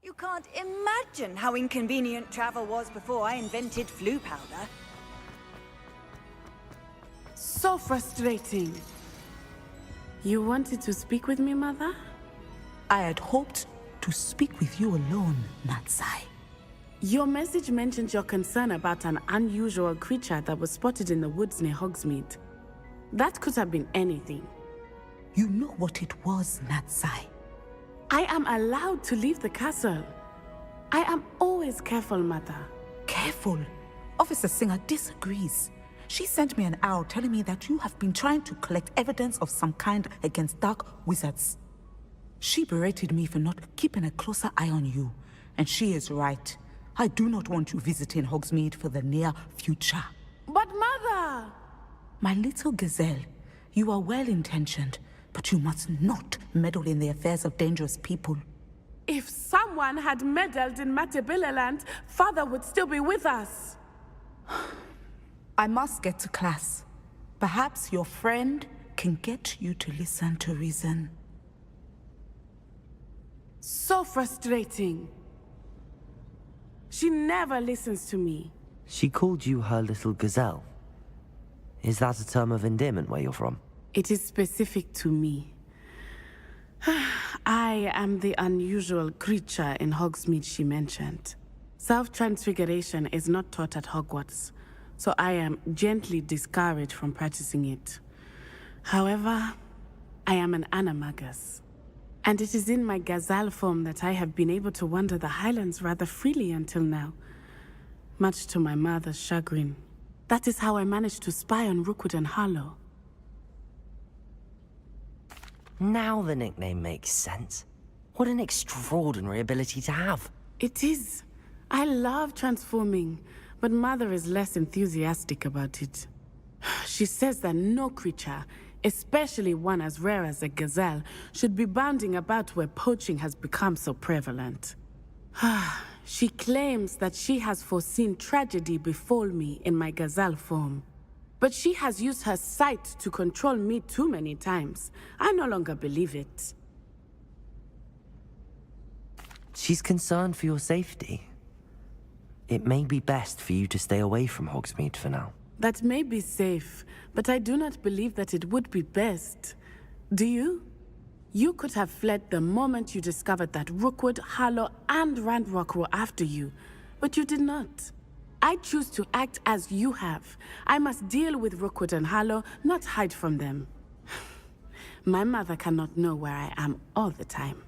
You can't imagine how inconvenient travel was before I invented flu powder. So frustrating. You wanted to speak with me, Mother? I had hoped to speak with you alone, Natsai. Your message mentioned your concern about an unusual creature that was spotted in the woods near Hogsmeade. That could have been anything. You know what it was, Natsai. I am allowed to leave the castle. I am always careful, Mother. Careful? Officer Singer disagrees. She sent me an owl telling me that you have been trying to collect evidence of some kind against dark wizards. She berated me for not keeping a closer eye on you, and she is right. I do not want you visiting Hogsmeade for the near future. But Mother! My little gazelle, you are well-intentioned, but you must not meddle in the affairs of dangerous people. If someone had meddled in Matabeleland, Father would still be with us. I must get to class. Perhaps your friend can get you to listen to reason. So frustrating. She never listens to me. She called you her little gazelle. Is that a term of endearment where you're from? It is specific to me. I am the unusual creature in Hogsmeade she mentioned. Self-transfiguration is not taught at Hogwarts, so I am gently discouraged from practicing it. However, I am an animagus, and it is in my gazelle form that I have been able to wander the Highlands rather freely until now, much to my mother's chagrin. That is how I managed to spy on Rookwood and Harlow. Now the nickname makes sense. What an extraordinary ability to have. It is. I love transforming, but Mother is less enthusiastic about it. She says that no creature, especially one as rare as a gazelle, should be bounding about where poaching has become so prevalent. She claims that she has foreseen tragedy befall me in my gazelle form. But she has used her sight to control me too many times. I no longer believe it. She's concerned for your safety. It may be best for you to stay away from Hogsmeade for now. That may be safe, but I do not believe that it would be best. Do you? You could have fled the moment you discovered that Rookwood, Harlow, and Ranrock were after you, but you did not. I choose to act as you have. I must deal with Rookwood and Harlow, not hide from them. My mother cannot know where I am all the time.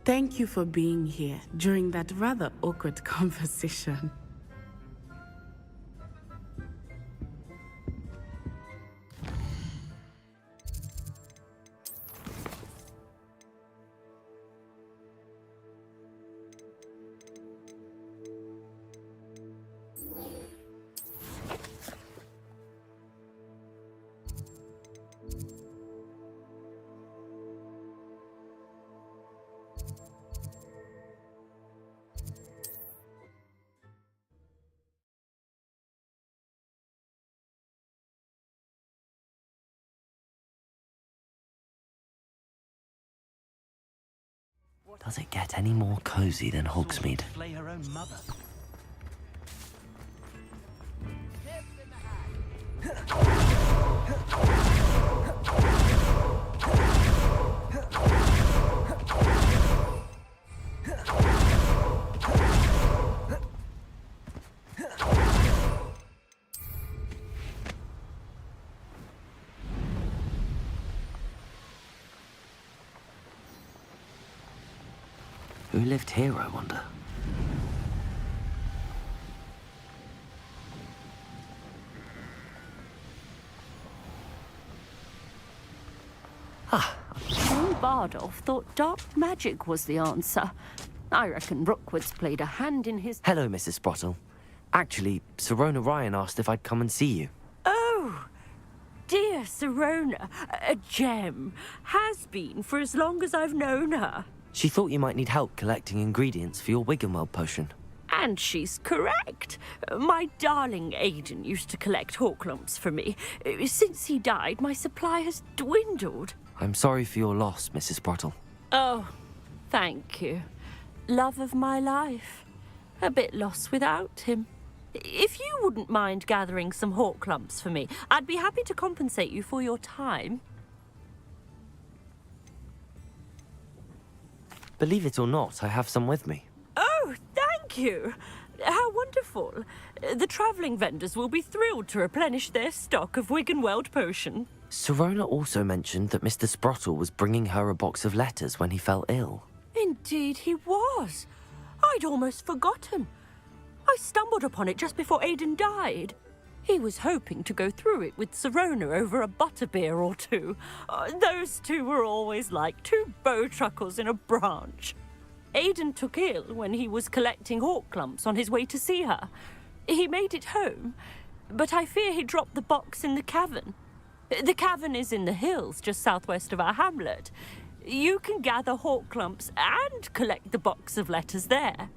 Thank you for being here during that rather awkward conversation. Does it get any more cozy than Hogsmeade? Slay her own mother. Who lived here, I wonder? John Bardolph thought dark magic was the answer. I reckon Rookwood's played a hand in his... Hello, Mrs. Sprottle. Actually, Sirona Ryan asked if I'd come and see you. Oh, dear Sirona, a gem. Has been for as long as I've known her. She thought you might need help collecting ingredients for your Wiggenweld potion. And she's correct. My darling Aidan used to collect Hawklumps for me. Since he died, my supply has dwindled. I'm sorry for your loss, Mrs. Sprottle. Oh, thank you. Love of my life. A bit lost without him. If you wouldn't mind gathering some Hawklumps for me, I'd be happy to compensate you for your time. Believe it or not, I have some with me. Oh, thank you. How wonderful. The travelling vendors will be thrilled to replenish their stock of Wiggenweld potion. Sirona also mentioned that Mr. Sprottle was bringing her a box of letters when he fell ill. Indeed he was. I'd almost forgotten. I stumbled upon it just before Aidan died. He was hoping to go through it with Sirona over a butterbeer or two. Those two were always like two bowtruckles in a branch. Aidan took ill when he was collecting Hawklumps on his way to see her. He made it home, but I fear he dropped the box in the cavern. The cavern is in the hills just southwest of our hamlet. You can gather Hawklumps and collect the box of letters there.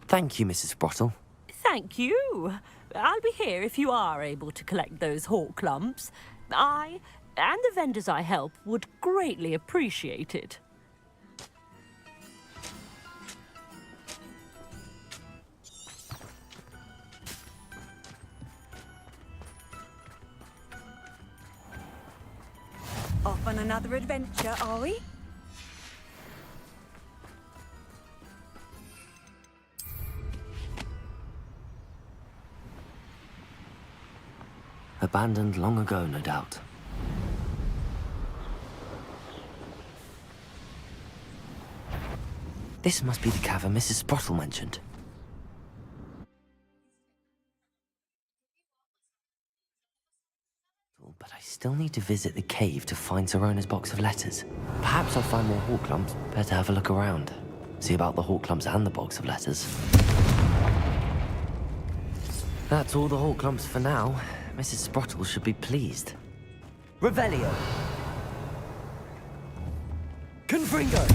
Thank you, Mrs. Sprottle. Thank you. I'll be here if you are able to collect those Hawklumps. I and the vendors I help would greatly appreciate it. Off on another adventure, are we? Abandoned long ago, no doubt. This must be the cavern Mrs. Sprottle mentioned. But I still need to visit the cave to find Sirona's box of letters. Perhaps I'll find more Hawklumps. Better have a look around. See about the Hawklumps and the box of letters. That's all the Hawklumps for now. Mrs. Sprottle should be pleased. Revelio. Confringo.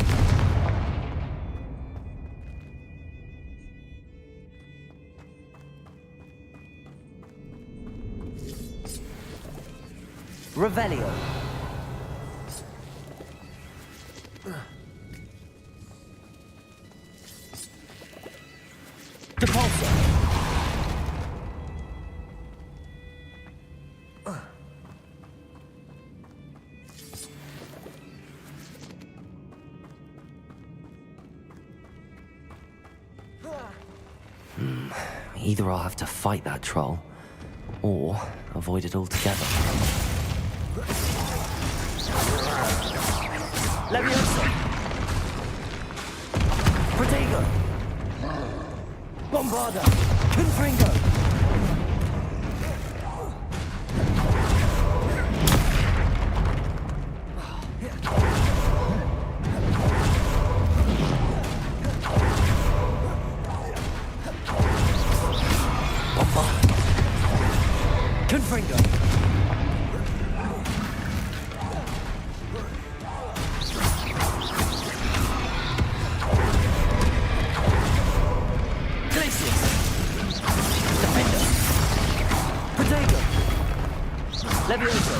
Revelio. Depulso. Either I'll have to fight that troll, or avoid it altogether. Leviosa. Protego. Bombarda. Confringo. Confringo. Glacius. Defender. Protego. Levioso.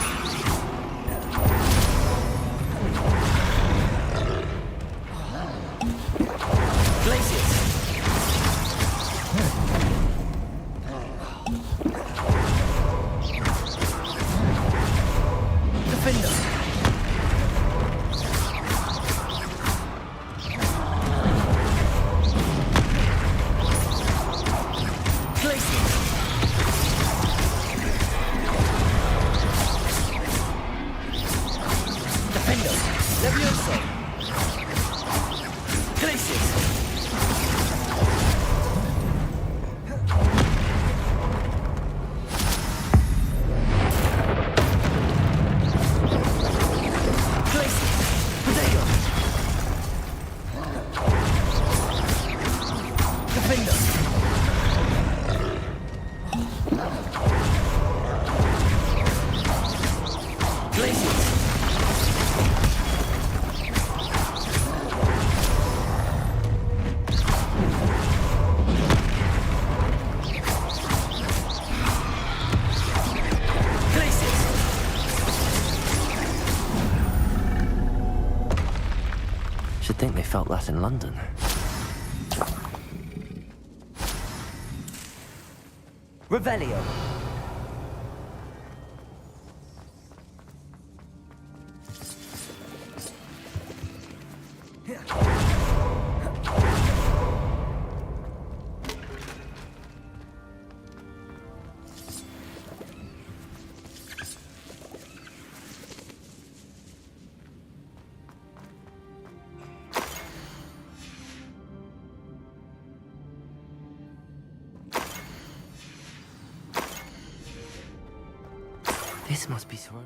think they felt that in London. Revelio. This must be Sorona.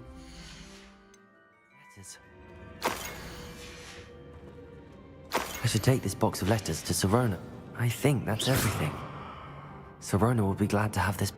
Letters. I should take this box of letters to Sorona. I think that's everything. Sorona will be glad to have this.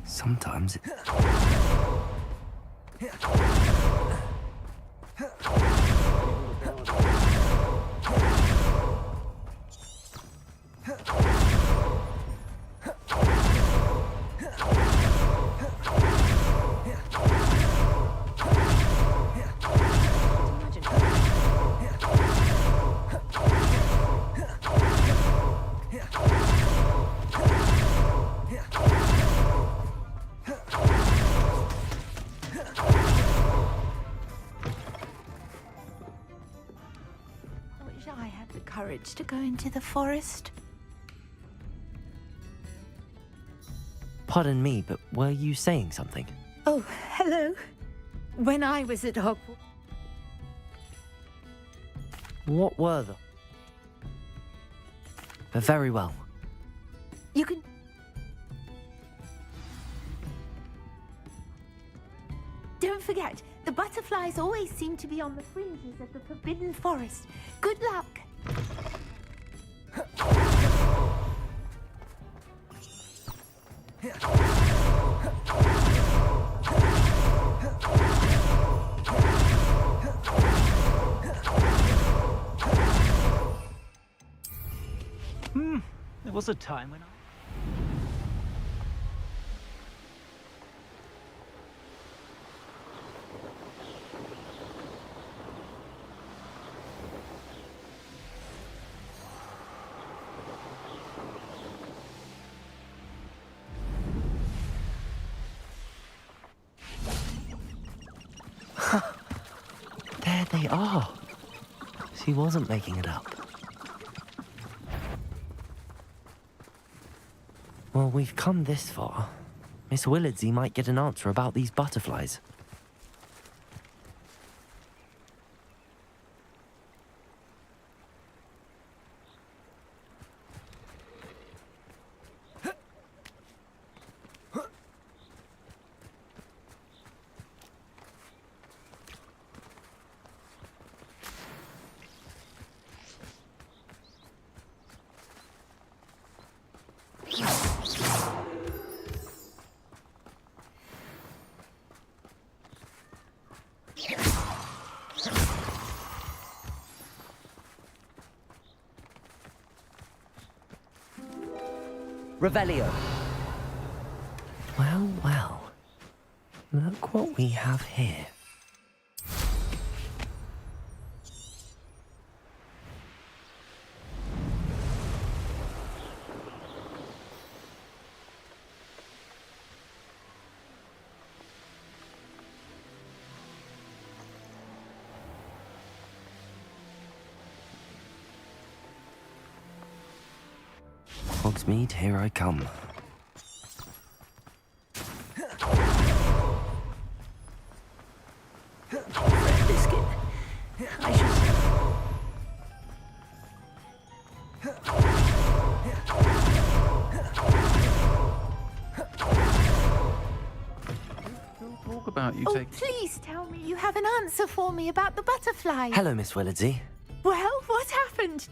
Sometimes it... I had the courage to go into the forest. Pardon me, but were you saying something? Oh, hello. When I was at Hogwarts... What were the... Very well. You can... Don't forget, the butterflies always seem to be on the fringes of the Forbidden Forest. Good luck! There was a time when I... There they are. She wasn't making it up. Well, we've come this far. Miss Willardsey might get an answer about these butterflies. Revelio. Well, well. Look what we have here. Hogsmeade, here I come. Biscuit. I should... about you take... Please tell me you have an answer for me about the butterfly. Hello, Miss Willardsey. Well, what happened?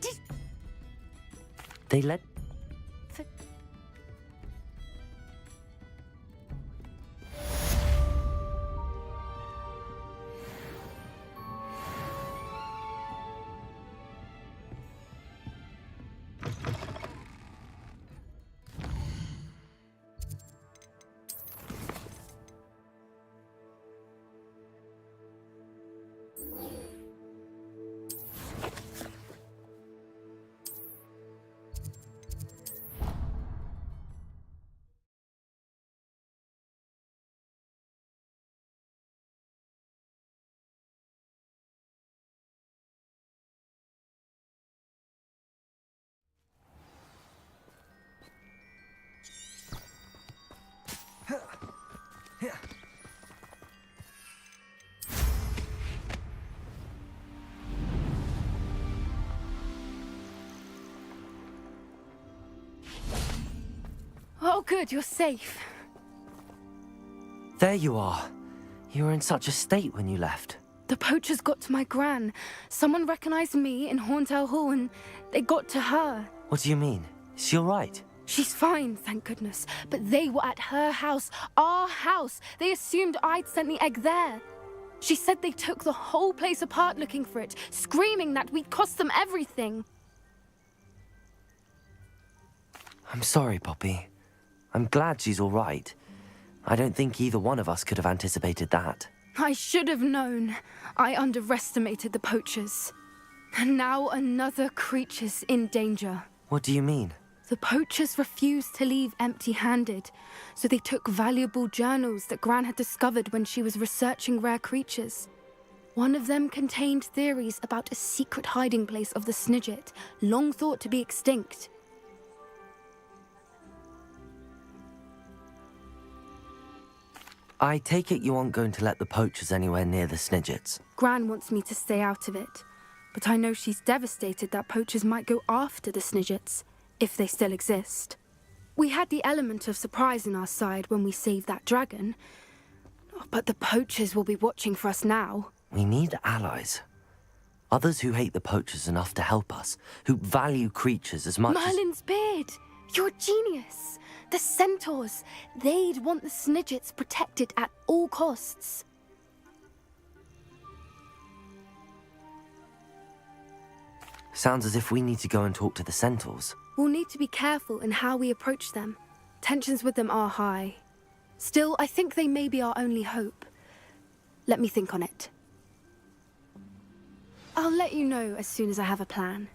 They let... Oh, good, you're safe. There you are. You were in such a state when you left. The poachers got to my gran. Someone recognized me in Horntail Hall and they got to her. What do you mean? Is she all right? She's fine, thank goodness. But they were at her house, our house. They assumed I'd sent the egg there. She said they took the whole place apart looking for it, screaming that we'd cost them everything. I'm sorry, Poppy. I'm glad she's all right. I don't think either one of us could have anticipated that. I should have known. I underestimated the poachers. And now another creature's in danger. What do you mean? The poachers refused to leave empty-handed, so they took valuable journals that Gran had discovered when she was researching rare creatures. One of them contained theories about a secret hiding place of the Snidget, long thought to be extinct. I take it you aren't going to let the poachers anywhere near the Snidgets. Gran wants me to stay out of it, but I know she's devastated that poachers might go after the Snidgets, if they still exist. We had the element of surprise on our side when we saved that dragon, but the poachers will be watching for us now. We need allies. Others who hate the poachers enough to help us, who value creatures as much Merlin's beard! You're a genius! The centaurs! They'd want the Snidgets protected at all costs. Sounds as if we need to go and talk to the centaurs. We'll need to be careful in how we approach them. Tensions with them are high. Still, I think they may be our only hope. Let me think on it. I'll let you know as soon as I have a plan.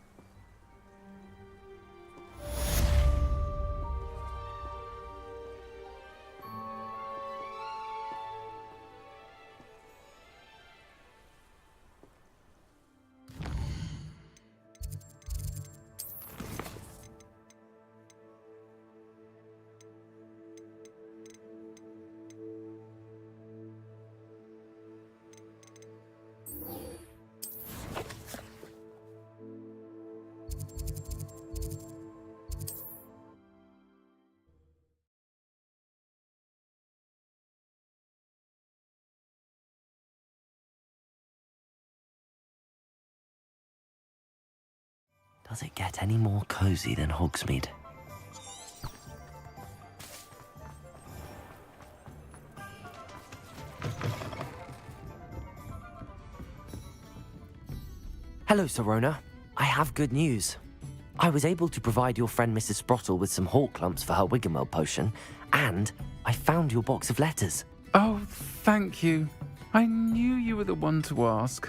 Does it get any more cozy than Hogsmeade? Hello, Sirona. I have good news. I was able to provide your friend Mrs. Sprottle with some hawk clumps for her Wiggenweld potion, and I found your box of letters. Oh, thank you. I knew you were the one to ask.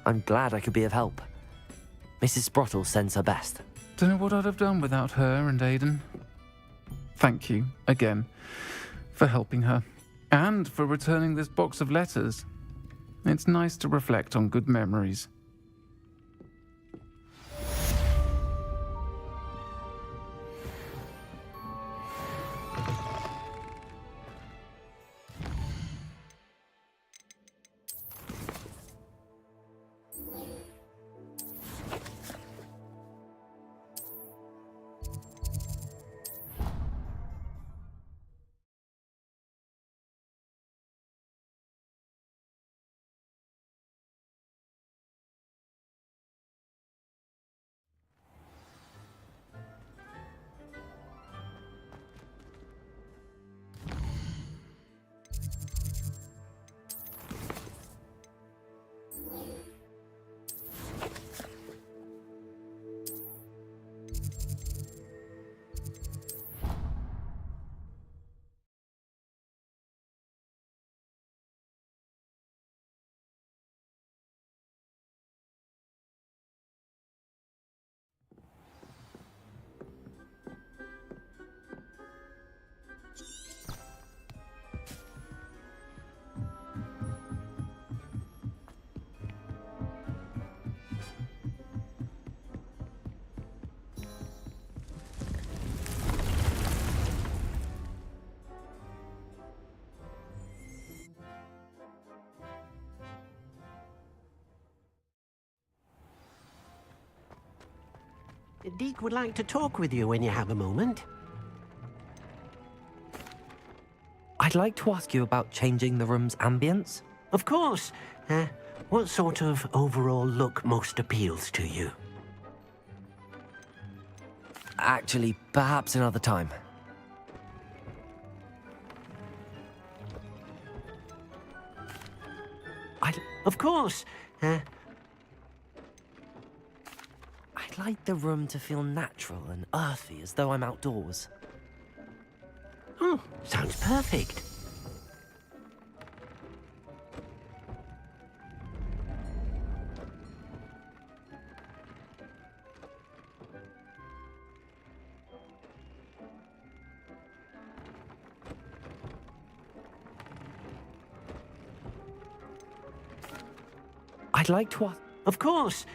I'm glad I could be of help. Mrs. Sprottle sends her best. Don't know what I'd have done without her and Aidan. Thank you, again, for helping her, and for returning this box of letters. It's nice to reflect on good memories. Deke would like to talk with you when you have a moment. I'd like to ask you about changing the room's ambience. Of course. What sort of overall look most appeals to you? Actually, perhaps another time. Of course. I'd like the room to feel natural and earthy, as though I'm outdoors. Oh, sounds perfect. I'd like to ask... Of course.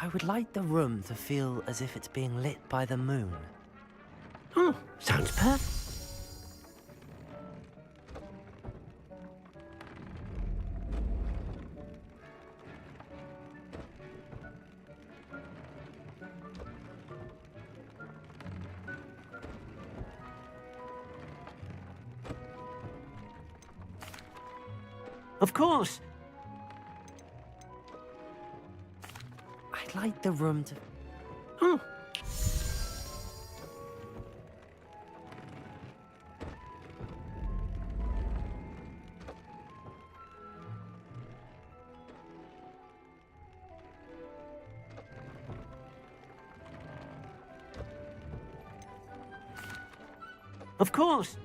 I would like the room to feel as if it's being lit by the moon. Oh, sounds perfect. Of course. I'd like the room to... Oh. Of course.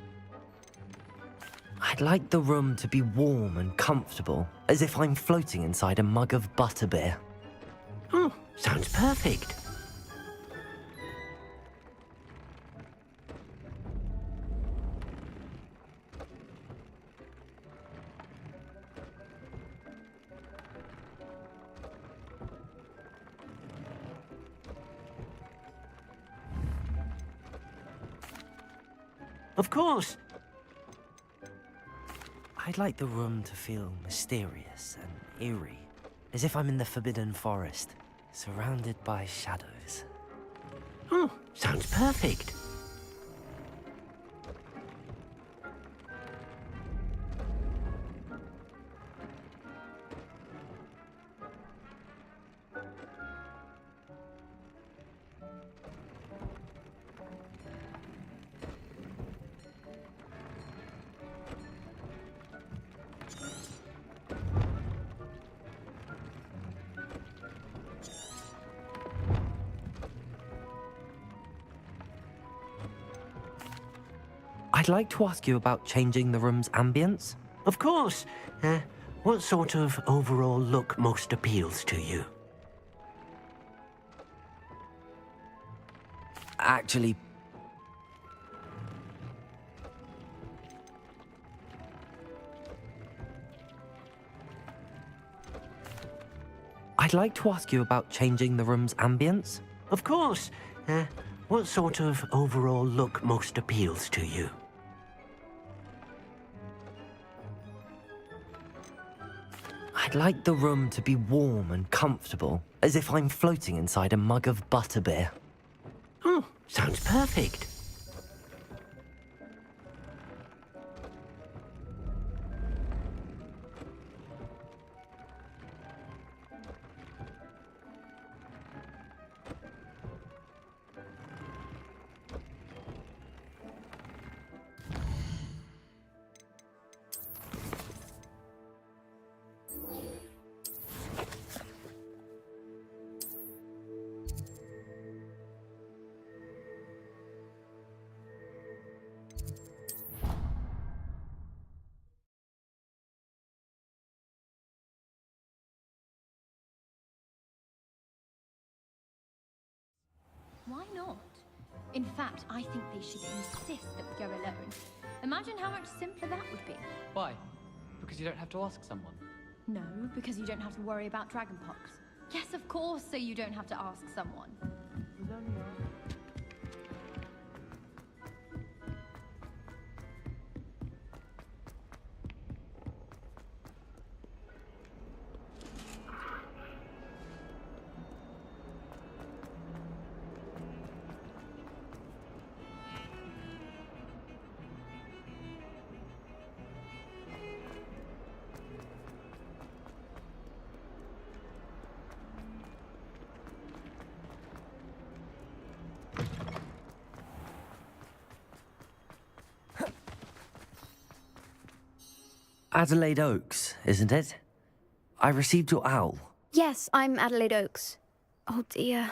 I'd like the room to be warm and comfortable, as if I'm floating inside a mug of butterbeer. Oh, sounds perfect. Of course. I'd like the room to feel mysterious and eerie, as if I'm in the Forbidden Forest, surrounded by shadows. Oh, sounds perfect. I'd like to ask you about changing the room's ambience. Of course. What sort of overall look most appeals to you? Actually... I'd like to ask you about changing the room's ambience. Of course. What sort of overall look most appeals to you? I'd like the room to be warm and comfortable, as if I'm floating inside a mug of butterbeer. Oh, sounds perfect. Why not? In fact, I think they should insist that we go alone. Imagine how much simpler that would be. Why? Because you don't have to ask someone. No, because you don't have to worry about dragonpox. Yes, of course, so you don't have to ask someone. Adelaide Oaks, isn't it? I received your owl. Yes, I'm Adelaide Oaks. Oh dear.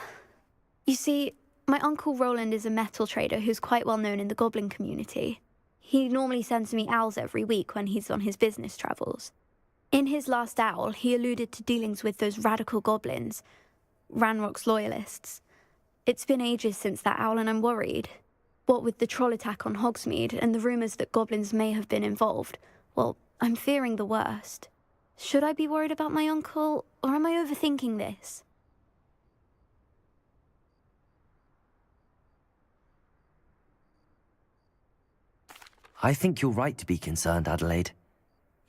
You see, my Uncle Roland is a metal trader who's quite well known in the goblin community. He normally sends me owls every week when he's on his business travels. In his last owl, he alluded to dealings with those radical goblins, Ranrock's loyalists. It's been ages since that owl and I'm worried. What with the troll attack on Hogsmeade and the rumours that goblins may have been involved, well, I'm fearing the worst. Should I be worried about my uncle, or am I overthinking this? I think you're right to be concerned, Adelaide.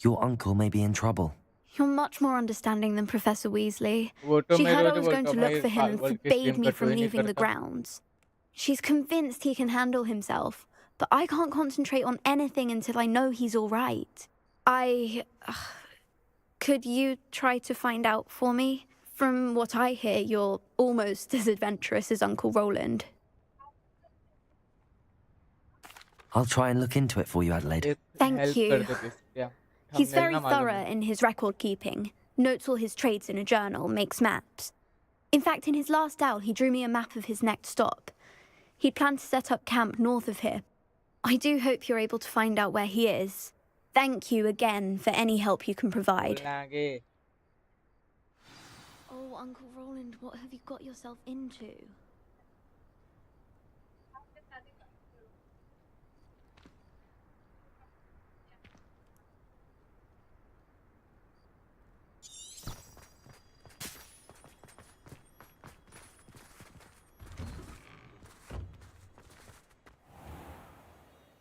Your uncle may be in trouble. You're much more understanding than Professor Weasley. She heard I was going to look for him and forbade me from leaving the grounds. She's convinced he can handle himself, but I can't concentrate on anything until I know he's all right. Could you try to find out for me? From what I hear, you're almost as adventurous as Uncle Roland. I'll try and look into it for you, Adelaide. Thank you. He's very thorough in his record keeping, notes all his trades in a journal, makes maps. In fact, in his last owl, he drew me a map of his next stop. He'd planned to set up camp north of here. I do hope you're able to find out where he is. Thank you again for any help you can provide. Oh, Uncle Roland, what have you got yourself into?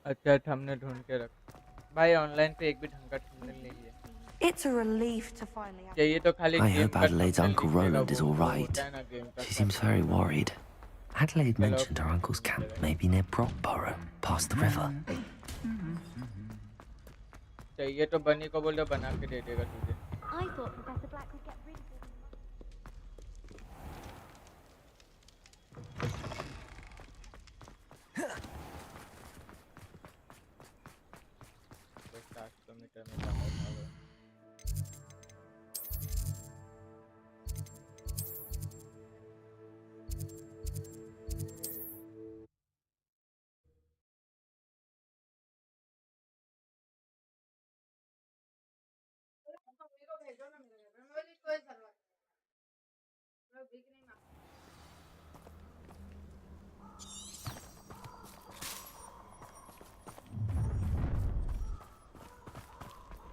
अच्छा thumbnail ढूंढ के रख भाई online पे एक भी ढंग का थंबनेल नहीं है It's a relief to finally have चाहिए तो खाली I hope Adelaide's Uncle Roland is all right. She seems very worried. Adelaide mentioned her uncle's camp may be near Brockborough, past the river. चाहिए तो बनी को बोल दो बना के दे देगा तुझे I thought Professor Black would get rid of it.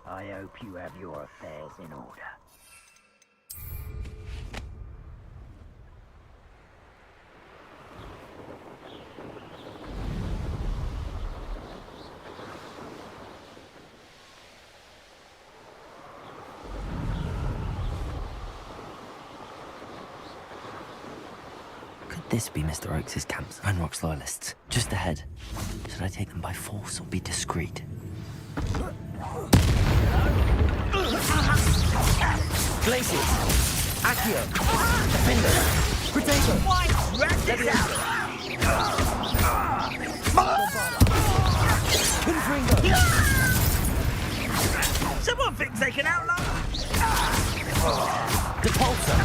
I hope you have your affairs in order. Could this be Mr. Oakes' camp? Ranrock's loyalists, just ahead. Should I take them by force or be discreet? Glaciers! Accio! Defender! Potato! Confringo! Someone thinks they can outlaw Depulsor!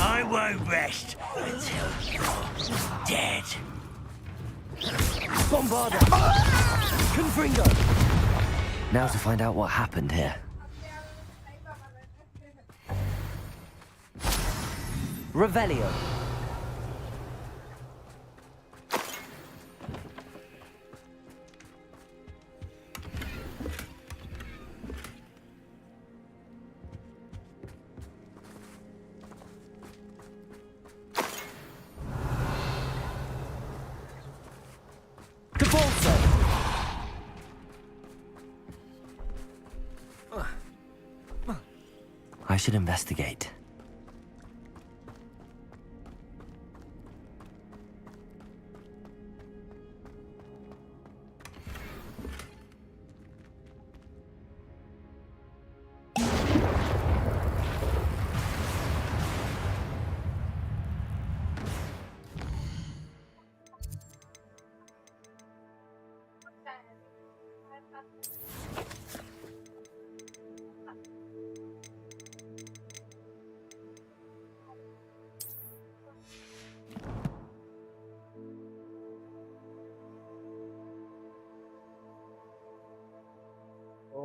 I won't rest until you're dead. Bombarda! Confringo! Now to find out what happened here. Revelio. I should investigate.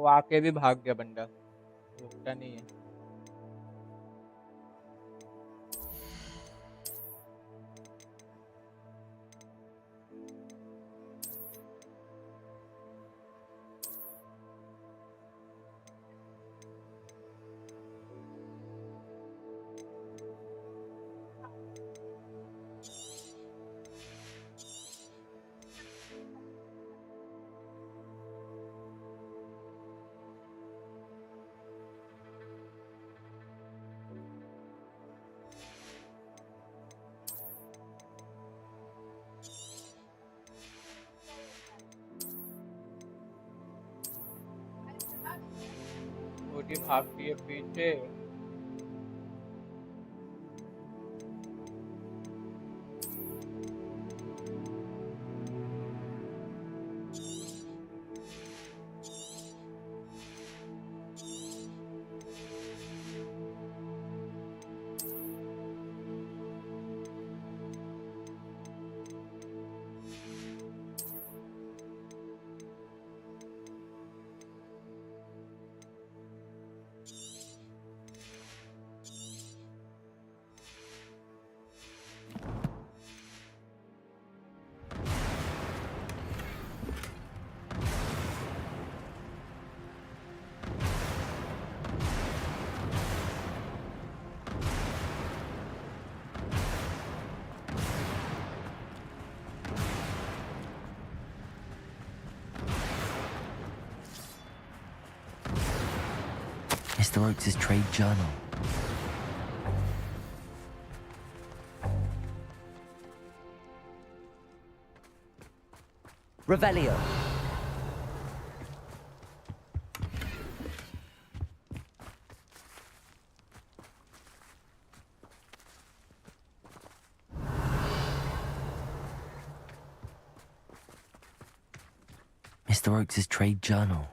वो आके भी भाग गया बंदा, रुकता नहीं है। छोटी भागती है पीछे। Mr. Oakes' trade journal. Revelio. Mr. Oakes' trade journal.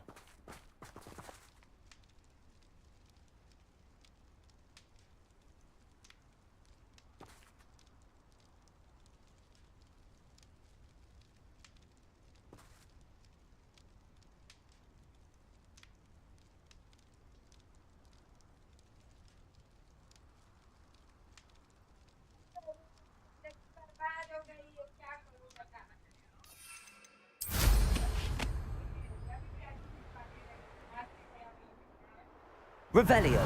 Revelio.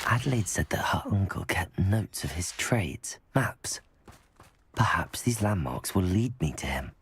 Adelaide said that her uncle kept notes of his trades, maps. Perhaps these landmarks will lead me to him.